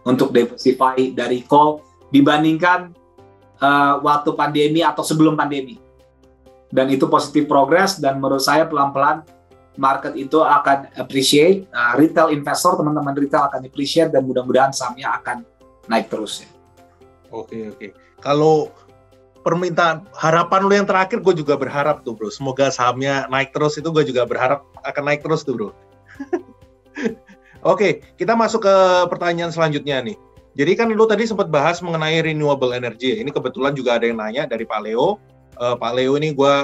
S2: untuk diversify dari coal dibandingkan waktu pandemi atau sebelum pandemi. Dan itu positif progress, dan menurut saya pelan-pelan market itu akan appreciate, retail investor, teman-teman retail akan appreciate, dan mudah-mudahan sahamnya akan naik terus ya.
S1: Oke. Kalau permintaan harapan lu yang terakhir gue juga berharap tuh bro, semoga sahamnya naik terus, itu gue juga berharap akan naik terus tuh bro. Oke, kita masuk ke pertanyaan selanjutnya nih. Jadi kan lu tadi sempat bahas mengenai renewable energy. Ini kebetulan juga ada yang nanya dari Pak Leo. Pak Leo ini gue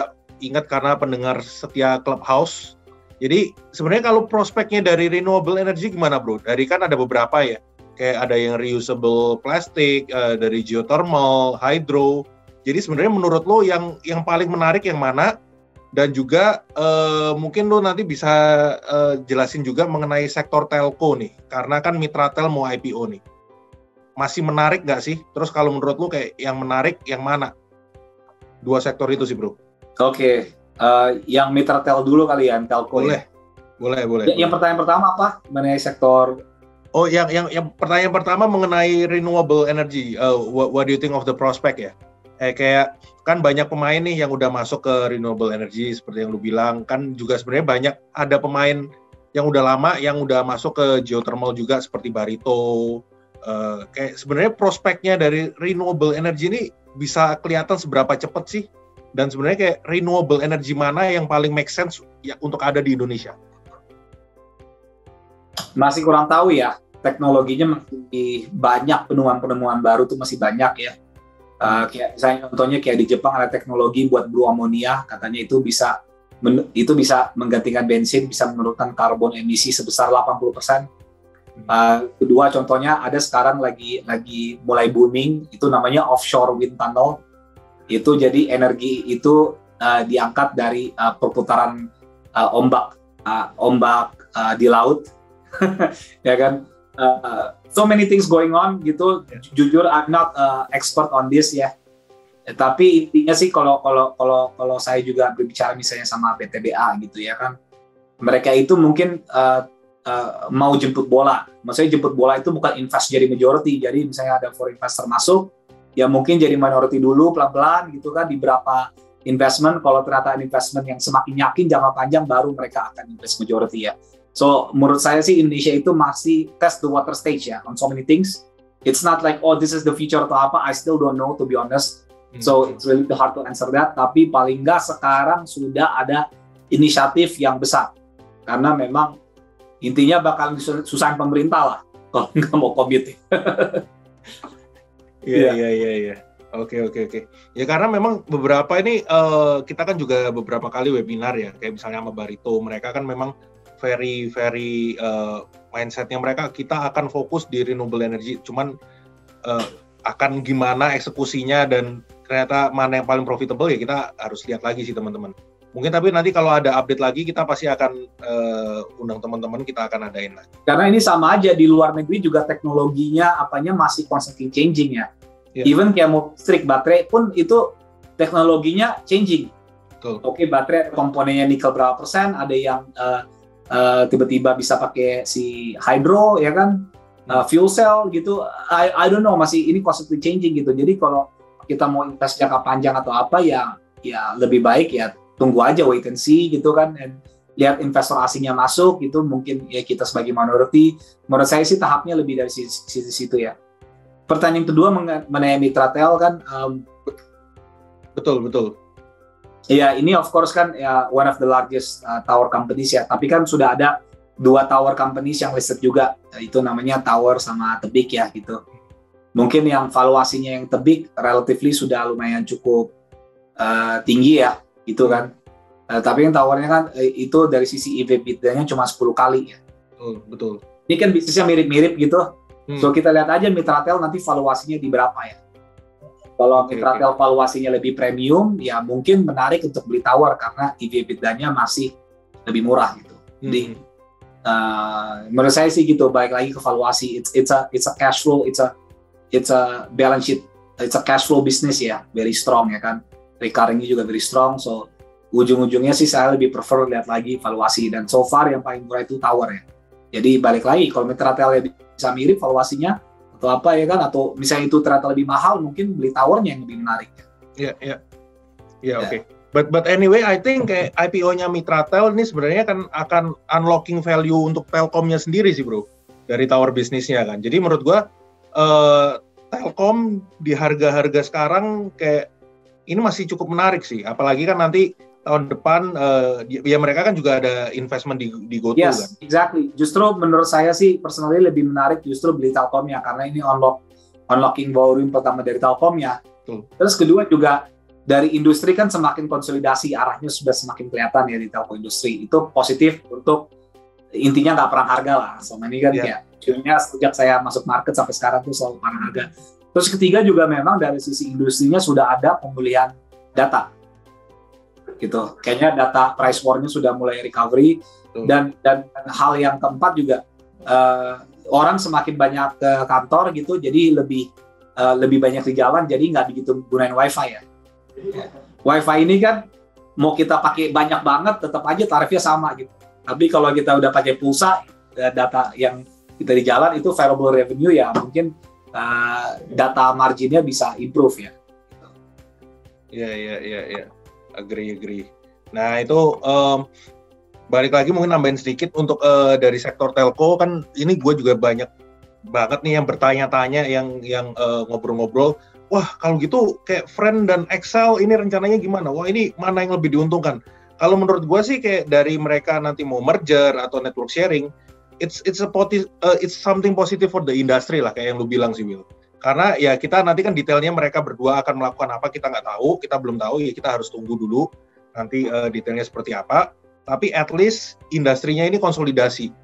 S1: ingat karena pendengar setia Clubhouse. Jadi sebenarnya kalau prospeknya dari renewable energy gimana bro? Dari kan ada beberapa ya, kayak ada yang reusable plastik, dari geothermal, hydro. Jadi sebenarnya menurut lo yang paling menarik yang mana? Dan juga mungkin lo nanti bisa jelasin juga mengenai sektor telco nih, karena kan Mitratel mau IPO nih. Masih menarik nggak sih? Terus kalau menurut lo kayak yang menarik yang mana? Dua sektor itu sih bro.
S2: Oke, yang Mitratel dulu kali ya, telco.
S1: Boleh.
S2: Yang pertanyaan pertama apa? Mengenai sektor.
S1: Oh, yang pertanyaan pertama mengenai renewable energy. What do you think of the prospect ya? Kayak kan banyak pemain nih yang udah masuk ke renewable energy seperti yang lu bilang, kan juga sebenarnya banyak ada pemain yang udah lama yang udah masuk ke geothermal juga seperti Barito. Kayak sebenarnya prospeknya dari renewable energy ini bisa kelihatan seberapa cepat sih? Dan sebenarnya kayak renewable energy mana yang paling make sense ya untuk ada di Indonesia?
S2: Masih kurang tahu ya, teknologinya masih banyak, penemuan-penemuan baru tuh masih banyak ya. Kayak misalnya contohnya kayak di Jepang ada teknologi buat blue ammonia, katanya itu bisa menggantikan bensin, bisa menurunkan karbon emisi sebesar 80%. Kedua contohnya ada sekarang lagi mulai booming, itu namanya offshore wind tunnel. Itu jadi energi itu diangkat dari perputaran ombak di laut. Ya kan, so many things going on gitu. Jujur I'm not expert on this ya. Tapi intinya sih kalau saya juga berbicara misalnya sama PTBA gitu ya kan, mereka itu mungkin mau jemput bola. Maksudnya jemput bola itu bukan invest jadi majority. Jadi misalnya ada foreign investor masuk, ya mungkin jadi minority dulu pelan-pelan gitu kan di berapa investment. Kalau ternyata investment yang semakin yakin jangka panjang, baru mereka akan invest majority ya. So, menurut saya sih Indonesia itu masih test the water stage ya on so many things. It's not like, oh this is the future atau apa, I still don't know to be honest. So, it's really hard to answer that. Tapi paling nggak sekarang sudah ada inisiatif yang besar. Karena memang intinya bakal disusahin pemerintah lah kalau nggak mau komit.
S1: Iya. Oke. Ya karena memang beberapa ini kita kan juga beberapa kali webinar ya, kayak misalnya sama Barito, mereka kan memang very mindsetnya mereka, kita akan fokus di renewable energy, cuman akan gimana eksekusinya dan ternyata mana yang paling profitable ya kita harus lihat lagi sih teman-teman. Mungkin tapi nanti kalau ada update lagi kita pasti akan undang teman-teman, kita akan adain lagi.
S2: Karena ini sama aja di luar negeri juga teknologinya masih constantly changing ya. Yeah. Even kayak mau listrik baterai pun itu teknologinya changing. Oke, baterai komponennya nikel berapa persen, ada yang tiba-tiba bisa pakai si hydro ya kan, fuel cell gitu. I don't know, masih ini constantly changing gitu. Jadi kalau kita mau invest jangka panjang atau apa ya lebih baik ya tunggu aja, wait and see gitu kan, dan lihat investor asingnya masuk gitu. Mungkin ya kita sebagai minority, menurut saya sih tahapnya lebih dari situ ya. Pertanyaan kedua mengenai Mitratel kan,
S1: betul.
S2: Ya, ini of course kan ya one of the largest tower companies ya. Tapi kan sudah ada 2 tower companies yang listed juga. Itu namanya Tower sama Tebik ya gitu. Mungkin yang valuasinya yang Tebik relatively sudah lumayan cukup tinggi ya gitu kan. Tapi yang Towernya kan itu dari sisi EV/EBITDA-nya cuma 10 kali ya.
S1: Betul.
S2: Ini kan bisnisnya mirip-mirip gitu. So kita lihat aja Mitratel nanti valuasinya di berapa ya. Kalau Mitratel valuasinya lebih premium, ya mungkin menarik untuk beli tower karena EV/EBITDA-nya masih lebih murah gitu. Jadi menurut saya sih gitu. Balik lagi ke valuasi, it's a cash flow, it's a balance sheet, it's a cash flow business ya, very strong ya kan. Recurring-nya juga very strong. So ujung-ujungnya sih saya lebih prefer lihat lagi valuasi, dan so far yang paling murah itu tower ya. Jadi balik lagi kalau Mitratel bisa mirip valuasinya atau apa ya kan, atau misalnya itu ternyata lebih mahal, mungkin beli towernya yang lebih menarik.
S1: Oke. But anyway, I think kayak IPO-nya Mitratel ini sebenarnya kan akan unlocking value untuk Telkomnya sendiri sih bro, dari tower bisnisnya kan. Jadi menurut gua Telkom di harga-harga sekarang kayak ini masih cukup menarik sih. Apalagi kan nanti tahun depan ya mereka kan juga ada investment di GoTo kan.
S2: Yes, exactly. Justru menurut saya sih personally lebih menarik justru beli Telkomnya karena ini unlocking volume pertama dari Telkomnya. Terus kedua juga dari industri kan semakin konsolidasi, arahnya sudah semakin kelihatan ya di telco industri. Itu positif untuk intinya nggak perang harga lah. Selama ini kan ya cuman sejak saya masuk market sampai sekarang tuh selalu perang harga. Terus ketiga juga memang dari sisi industrinya sudah ada pemulihan data. Gitu. Kayaknya data price war-nya sudah mulai recovery dan hal yang keempat juga orang semakin banyak ke kantor gitu, jadi lebih banyak di jalan, jadi nggak begitu gunain wifi ya. Wifi ini kan mau kita pakai banyak banget tetap aja tarifnya sama gitu. Tapi kalau kita udah pakai pulsa, data yang kita di jalan itu variable revenue ya mungkin data marginnya bisa improve ya.
S1: Iya. Agree. Nah itu balik lagi mungkin nambahin sedikit untuk dari sektor telco kan ini gue juga banyak banget nih yang bertanya-tanya yang ngobrol-ngobrol. Wah kalau gitu kayak Friend dan Excel ini rencananya gimana? Wah ini mana yang lebih diuntungkan? Kalau menurut gue sih kayak dari mereka nanti mau merger atau network sharing, it's something positive for the industry lah kayak yang lu bilang sih Will. Karena ya kita nanti kan detailnya mereka berdua akan melakukan apa kita nggak tahu, kita belum tahu ya kita harus tunggu dulu nanti detailnya seperti apa. Tapi at least industrinya ini konsolidasi,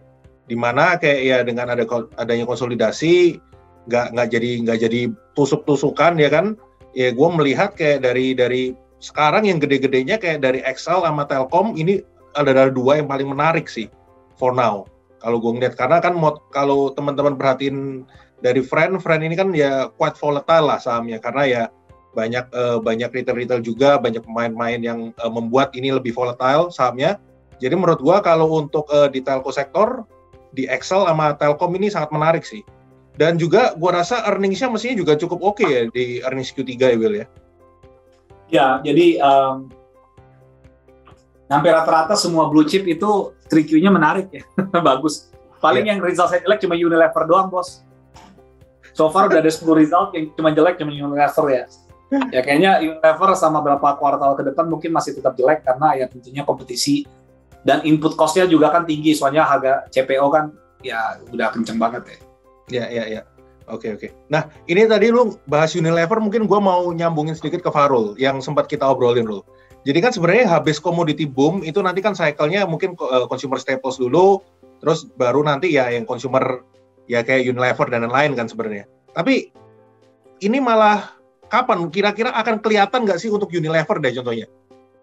S1: dimana kayak ya dengan adanya konsolidasi nggak jadi tusuk-tusukan ya kan. Ya gue melihat kayak dari sekarang yang gede-gedenya kayak dari Excel sama Telkom ini ada dua yang paling menarik sih for now. Kalau gue ngeliat karena kan kalau teman-teman perhatiin dari Friend ini kan ya quite volatile lah sahamnya karena ya banyak retail juga, banyak pemain-pemain yang membuat ini lebih volatile sahamnya. Jadi menurut gua kalau untuk di telco sektor di Excel sama Telkom ini sangat menarik sih. Dan juga gua rasa earnings-nya mestinya juga cukup oke ya di earnings Q3 ya Will ya.
S2: Ya, jadi hampir rata-rata semua blue chip itu 3Q-nya menarik ya. Bagus. Paling yang result saya jelek cuma Unilever doang, Bos. So far udah ada 10 result yang cuma jelek cuma Unilever ya. Ya kayaknya Unilever sama berapa kuartal ke depan mungkin masih tetap jelek karena ya tentunya kompetisi dan input cost-nya juga kan tinggi soalnya harga CPO kan ya udah kenceng banget ya.
S1: Ya. Oke. Nah, ini tadi lu bahas Unilever mungkin gua mau nyambungin sedikit ke Farul yang sempat kita obrolin dulu. Jadi kan sebenarnya habis commodity boom itu nanti kan cycle-nya mungkin consumer staples dulu terus baru nanti ya yang consumer ya kayak Unilever dan lain-lain kan sebenarnya. Tapi ini malah kapan kira-kira akan kelihatan nggak sih untuk Unilever deh contohnya?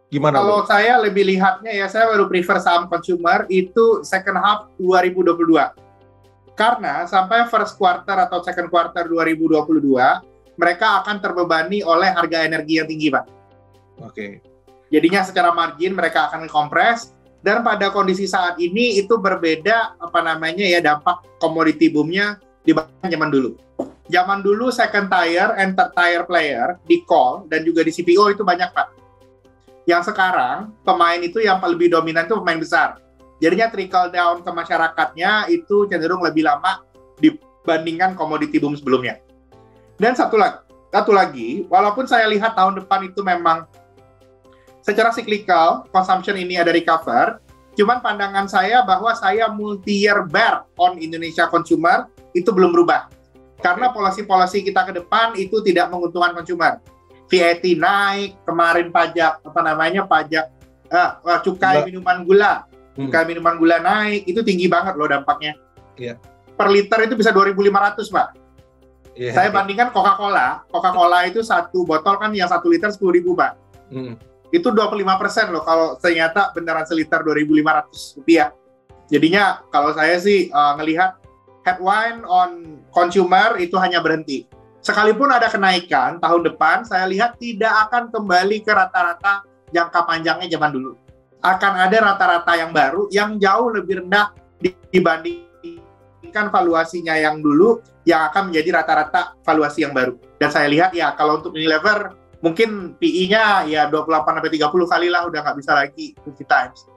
S1: Gimana?
S3: Kalau saya lebih lihatnya ya saya baru prefer saham consumer itu second half 2022. Karena sampai first quarter atau second quarter 2022 mereka akan terbebani oleh harga energi yang tinggi, Pak.
S1: Oke.
S3: Jadinya secara margin mereka akan kompres. Dan pada kondisi saat ini itu berbeda dampak commodity boom-nya dibanding zaman dulu. Zaman dulu second tier and third tier player di call dan juga di CPO itu banyak Pak. Yang sekarang pemain itu yang lebih dominan itu pemain besar. Jadinya trickle down ke masyarakatnya itu cenderung lebih lama dibandingkan commodity boom sebelumnya. Dan satu lagi, walaupun saya lihat tahun depan itu memang secara cyclical, consumption ini ada recover, cuman pandangan saya bahwa saya multi-year bear on Indonesia consumer itu belum berubah. Karena polisi-polisi kita ke depan itu tidak menguntungkan consumer. VAT naik, kemarin cukai minuman gula. Cukai minuman gula naik, itu tinggi banget loh dampaknya.
S1: Yeah.
S3: Per liter itu bisa 2.500, Pak. Yeah. Saya bandingkan Coca-Cola itu satu botol kan yang 1 liter 10.000, Pak. Itu 25% loh kalau ternyata beneran seliter 2.500 rupiah. Jadinya kalau saya sih ngelihat headwind on consumer itu hanya berhenti. Sekalipun ada kenaikan tahun depan, saya lihat tidak akan kembali ke rata-rata jangka panjangnya zaman dulu. Akan ada rata-rata yang baru yang jauh lebih rendah dibandingkan valuasinya yang dulu yang akan menjadi rata-rata valuasi yang baru. Dan saya lihat ya kalau untuk Unilever mungkin PE-nya ya 28-30 kali lah, udah nggak bisa lagi 50 times.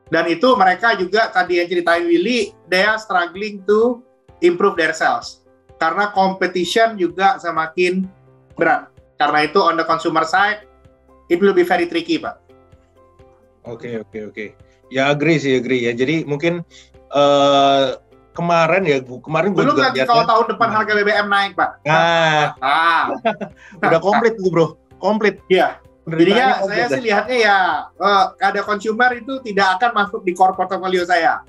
S3: Dan itu mereka juga tadi yang ceritain Willy, they are struggling to improve their sales. Karena competition juga semakin berat. Karena itu on the consumer side, it will be very tricky, Pak.
S1: Oke. Ya agree ya. Jadi mungkin kemarin gue
S3: belum
S1: juga
S3: lagi kalau tahun depan harga BBM naik, Pak.
S1: Udah komplit tuh bro, komplit.
S3: Iya. Jadinya saya sih lihatnya ya ada consumer itu tidak akan masuk di core portfolio saya,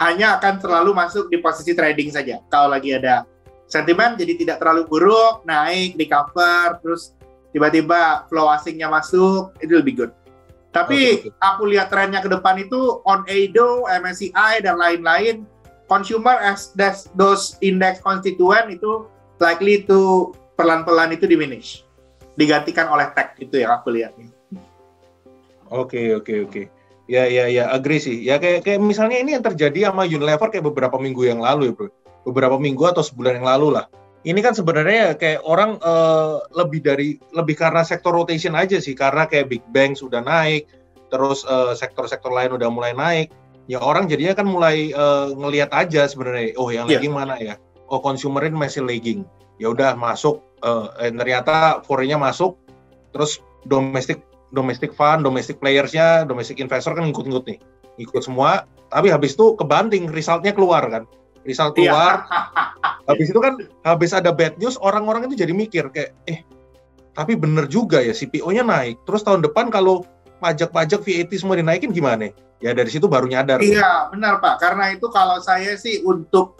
S3: hanya akan selalu masuk di posisi trading saja. Kalau lagi ada sentimen jadi tidak terlalu buruk, naik, recover, terus tiba-tiba flow asingnya masuk, itu lebih good. Tapi aku lihat trennya ke depan itu on ADO, MSCI dan lain-lain, consumer as those index constituent itu likely to pelan-pelan itu diminish, digantikan oleh tech, itu yang aku lihat.
S1: Oke. Ya, agree sih. Ya kayak misalnya ini yang terjadi sama Unilever kayak beberapa minggu yang lalu ya bro. Beberapa minggu atau sebulan yang lalu lah. Ini kan sebenarnya kayak orang lebih karena sektor rotation aja sih, karena kayak big bank sudah naik, terus sektor-sektor lain udah mulai naik. Ya orang jadinya kan mulai ngelihat aja sebenarnya, oh yang lagging mana ya? Oh consumerin masih lagging. Ya udah masuk, ternyata foreign-nya masuk, terus domestic fund, domestic players-nya, domestic investor kan ngikut nih, ikut semua. Tapi habis itu kebanting, resultnya keluar kan, result keluar. Habis itu kan, habis ada bad news, orang-orang itu jadi mikir kayak, tapi bener juga ya CPO-nya naik. Terus tahun depan kalau pajak-pajak VAT semua dinaikin gimana? Ya dari situ baru nyadar.
S3: Iya, benar Pak. Karena itu kalau saya sih untuk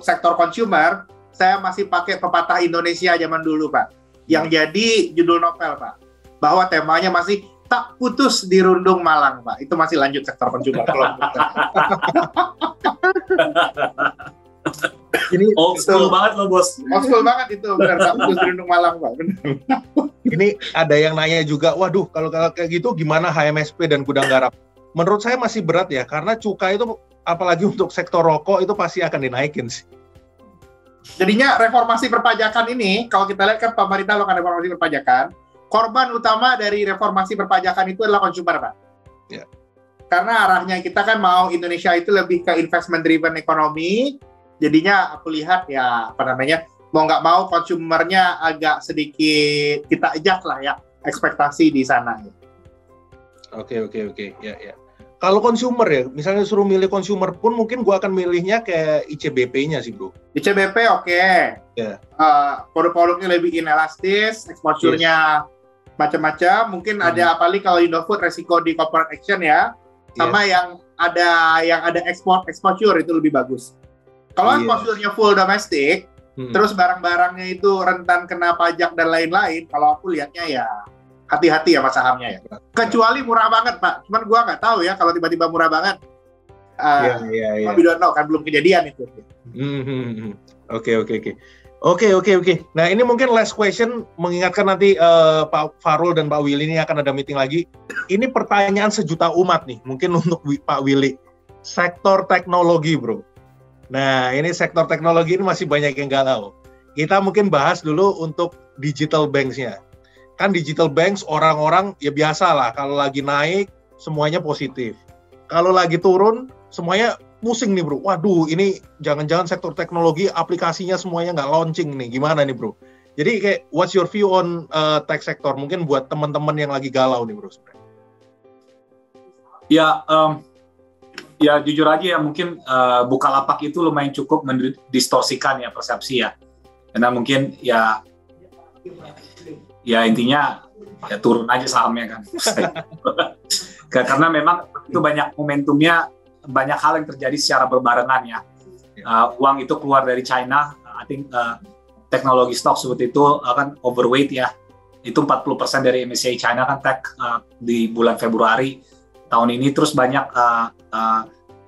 S3: sektor consumer, saya masih pakai pepatah Indonesia zaman dulu Pak. Yang jadi judul novel Pak. Bahwa temanya masih tak putus di Rundung Malang Pak. Itu masih lanjut sektor consumer.
S2: Ini old school banget loh bos.
S3: Old school banget itu, benar, tak putus di Rundung Malang Pak. Benar.
S1: Ini ada yang nanya juga, waduh kalau kayak gitu gimana HMSP dan gudang garam? Menurut saya masih berat ya, karena cukai itu apalagi untuk sektor rokok itu pasti akan dinaikin sih.
S3: Jadinya reformasi perpajakan ini, kalau kita lihat kan pemerintah melakukan reformasi perpajakan, korban utama dari reformasi perpajakan itu adalah consumer Pak.
S1: Ya.
S3: Karena arahnya kita kan mau Indonesia itu lebih ke investment driven ekonomi, jadinya aku lihat ya mau nggak mau konsumernya agak sedikit kita adjust lah ya ekspektasi di sana.
S1: Oke. Ya. Kalau consumer ya, misalnya suruh milih consumer pun mungkin gua akan milihnya kayak ICBP-nya sih bro.
S3: ICBP oke.
S1: Ya.
S3: Produk-produknya lebih inelastis, exposure-nya macam-macam. Mungkin ada apalagi kalau Indofood resiko di corporate action ya. Sama yang ada exposure itu lebih bagus. Kalau exposure-nya full domestic, terus barang-barangnya itu rentan kena pajak dan lain-lain, kalau aku lihatnya ya hati-hati ya Mas sahamnya ya. Kecuali murah banget Pak, cuman gua nggak tahu ya kalau tiba-tiba murah banget. We don't know, kan belum kejadian itu. Oke.
S1: Nah ini mungkin last question, mengingatkan nanti Pak Farul dan Pak Willy ini akan ada meeting lagi. Ini pertanyaan sejuta umat nih, mungkin untuk Pak Willy. Sektor teknologi bro. Nah ini sektor teknologi ini masih banyak yang nggak tahu. Kita mungkin bahas dulu untuk digital banks-nya. Kan digital banks orang-orang ya biasa lah, kalau lagi naik semuanya positif. Kalau lagi turun semuanya pusing nih bro. Waduh ini jangan-jangan sektor teknologi aplikasinya semuanya nggak launching nih. Gimana nih bro? Jadi kayak what's your view on tech sector? Mungkin buat teman-teman yang lagi galau nih bro.
S2: Ya jujur aja ya mungkin Bukalapak itu lumayan cukup mendistorsikan ya persepsi ya. Karena mungkin ya intinya ya turun aja sahamnya kan. Karena memang itu banyak momentumnya, banyak hal yang terjadi secara berbarengan ya. Uang itu keluar dari China, I think teknologi stok seperti itu akan overweight ya. Itu 40% dari MSCI China kan tech di bulan Februari tahun ini, terus banyak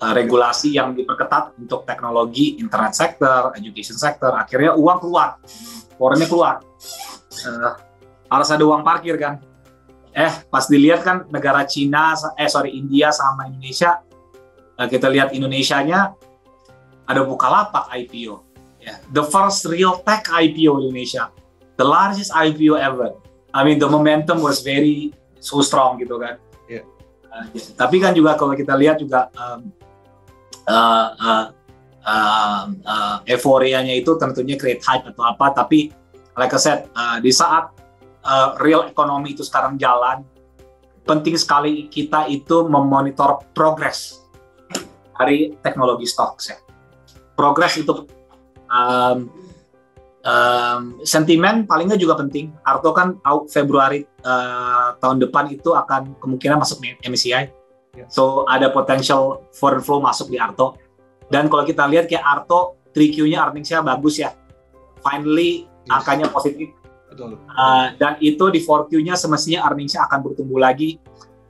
S2: regulasi yang diperketat untuk teknologi, internet sector, education sector, akhirnya uang keluar, foreign-nya keluar. Harus ada uang parkir kan. Pas dilihat kan negara India sama Indonesia, kita lihat Indonesianya ada Bukalapak IPO. The first real tech IPO Indonesia, the largest IPO ever. I mean the momentum was so strong gitu kan. Tapi kan juga kalau kita lihat juga euforianya itu tentunya create hype atau apa, tapi like I said, di saat real ekonomi itu sekarang jalan, penting sekali kita itu memonitor progres dari teknologi stocks ya. Progres itu sentimen palingnya juga penting. Arto kan Februari tahun depan itu akan kemungkinan masuk MSCI. So ada potential foreign flow masuk di Arto. Dan kalau kita lihat kayak Arto 3Q-nya earnings-nya bagus ya. Finally angkanya positif.
S1: Betul.
S2: Dan itu di 4Q-nya semestinya earnings-nya akan bertumbuh lagi.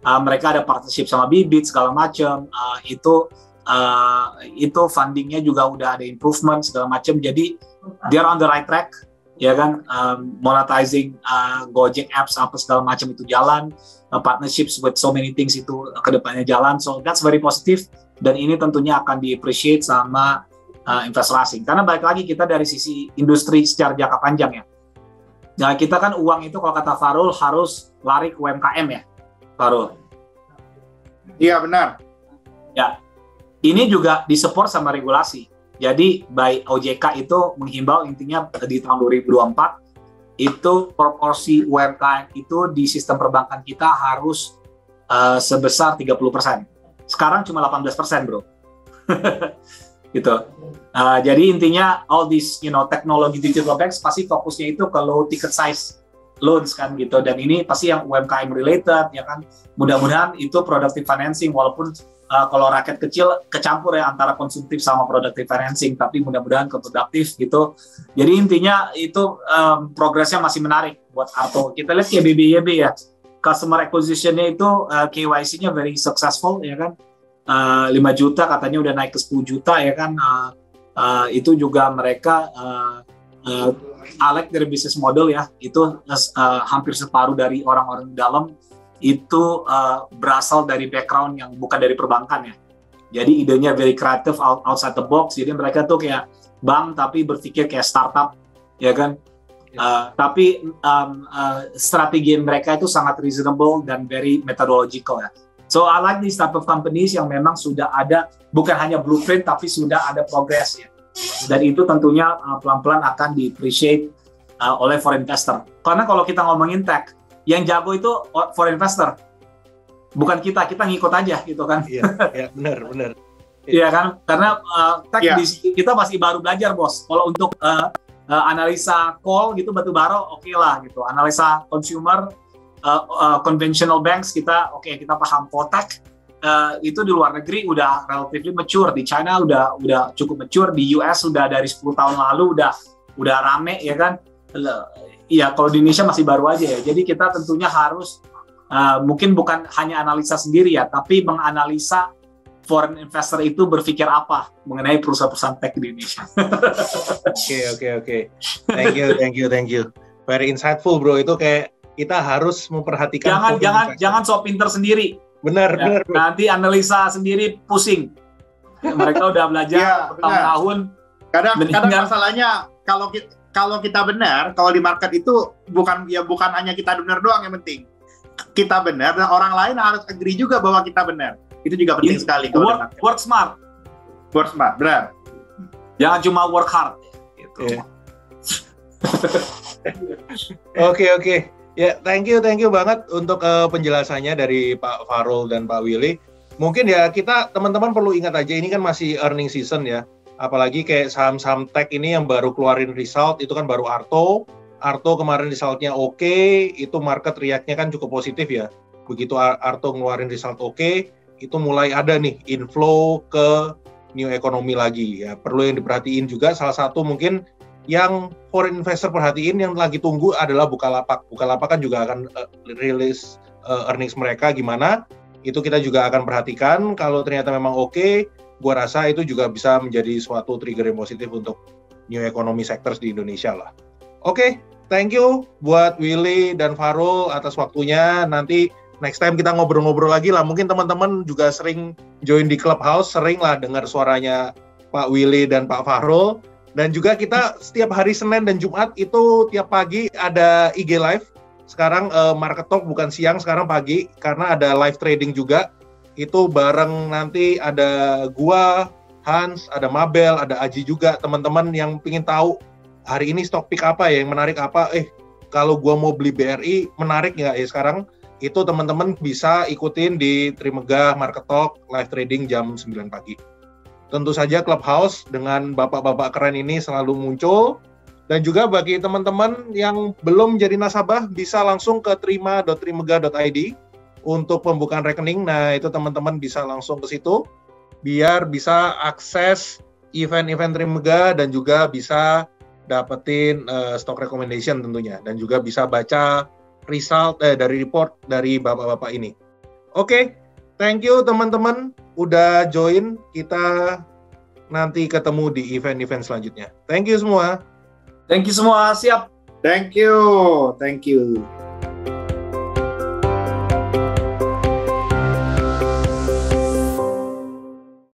S2: Mereka ada partnership sama Bibit segala macam. Itu fundingnya juga udah ada improvement segala macam. Jadi they are on the right track, ya kan? Monetizing Gojek apps apa segala macam itu jalan. Partnerships with so many things itu kedepannya jalan. So that's very positive. Dan ini tentunya akan di-appreciate sama investor asing. Karena balik lagi kita dari sisi industri secara jangka panjang ya. Nah kita kan uang itu kalau kata Farul harus lari ke UMKM ya, Farul.
S3: Iya benar.
S2: Ya, ini juga disupport sama regulasi. Jadi by OJK itu menghimbau intinya di tahun 2024 itu proporsi UMKM itu di sistem perbankan kita harus sebesar 30%. Sekarang cuma 18%, bro. Gitu. Jadi intinya all this teknologi digital banks pasti fokusnya itu ke low ticket size loans kan gitu, dan ini pasti yang UMKM related ya kan. Mudah-mudahan itu productive financing, walaupun kalau rakyat kecil kecampur ya antara konsumtif sama productive financing, tapi mudah-mudahan ke produktif gitu. Jadi intinya itu progresnya masih menarik buat Arto. Kita lihat kayak BBYB ya, customer acquisition-nya itu KYC-nya very successful ya kan. 5 juta katanya udah naik ke 10 juta ya kan. Itu juga mereka Alek dari bisnis model ya, itu hampir separuh dari orang-orang dalam itu berasal dari background yang bukan dari perbankan ya. Jadi idenya very creative, outside the box. Jadi mereka tuh kayak bank tapi berpikir kayak startup ya kan. Tapi strategi mereka itu sangat reasonable dan very methodological ya. So I like this type of companies yang memang sudah ada bukan hanya blueprint tapi sudah ada progress ya. Dan itu tentunya pelan-pelan akan di-appreciate oleh foreign investor. Karena kalau kita ngomongin tech, yang jago itu foreign investor. Bukan kita ngikut aja gitu kan.
S1: Iya, benar.
S2: Iya kan? Karena tech kita masih baru belajar, Bos. Kalau untuk analisa call gitu batu bara oke lah gitu. Analisa consumer conventional banks kita kita paham. Tech itu di luar negeri udah relatively mature, di China udah cukup mature, di US sudah dari 10 tahun lalu udah rame ya kan. Iya, kalau di Indonesia masih baru aja ya. Jadi kita tentunya harus mungkin bukan hanya analisa sendiri ya, tapi menganalisa foreign investor itu berpikir apa mengenai perusahaan-perusahaan tech di Indonesia.
S1: Oke. Thank you. Very insightful, bro. Itu kayak kita harus memperhatikan.
S2: Jangan sok pinter sendiri.
S1: Benar.
S2: Nanti analisa sendiri pusing. Mereka udah belajar bertahun-tahun.
S3: Kadang masalahnya kalau kita benar, kalau di market itu bukan hanya kita benar doang yang penting. Kita benar dan orang lain harus agree juga bahwa kita benar. Itu juga penting sekali kalau di market.
S2: Work smart,
S3: benar.
S2: Jangan cuma work hard gitu.
S1: Oke. Ya, thank you banget untuk penjelasannya dari Pak Farul dan Pak Willy. Mungkin ya kita teman-teman perlu ingat aja ini kan masih earning season ya. Apalagi kayak saham-saham tech ini yang baru keluarin result itu kan baru Arto. Arto kemarin resultnya oke, itu market react-nya kan cukup positif ya. Begitu Arto ngeluarin result oke, itu mulai ada nih inflow ke new economy lagi ya. Perlu yang diperhatiin juga salah satu mungkin yang foreign investor perhatiin yang lagi tunggu adalah Bukalapak. Bukalapak kan juga akan rilis earnings mereka gimana. Itu kita juga akan perhatikan. Kalau ternyata memang oke, gua rasa itu juga bisa menjadi suatu trigger yang positif untuk new economy sectors di Indonesia lah. Oke, thank you buat Willy dan Farul atas waktunya. Nanti next time kita ngobrol-ngobrol lagi lah. Mungkin teman-teman juga sering join di Clubhouse, sering lah dengar suaranya Pak Willy dan Pak Farul. Dan juga kita setiap hari Senin dan Jumat itu tiap pagi ada IG Live. Sekarang Market Talk bukan siang, sekarang pagi. Karena ada live trading juga. Itu bareng nanti ada gua, Hans, ada Mabel, ada Aji juga. Teman-teman yang ingin tahu hari ini stock pick apa ya, yang menarik apa. kalau gua mau beli BRI menarik nggak ya sekarang, itu teman-teman bisa ikutin di Trimegah Market Talk live trading jam 9 pagi. Tentu saja Clubhouse dengan bapak-bapak keren ini selalu muncul. Dan juga bagi teman-teman yang belum jadi nasabah, bisa langsung ke trima.trimegah.id untuk pembukaan rekening. Nah, itu teman-teman bisa langsung ke situ, biar bisa akses event-event Trimegah dan juga bisa dapetin stock recommendation tentunya. Dan juga bisa baca result dari report dari bapak-bapak ini. Oke, thank you teman-teman udah join. Kita nanti ketemu di event-event selanjutnya. Thank you semua.
S2: Thank you semua, siap.
S3: Thank you.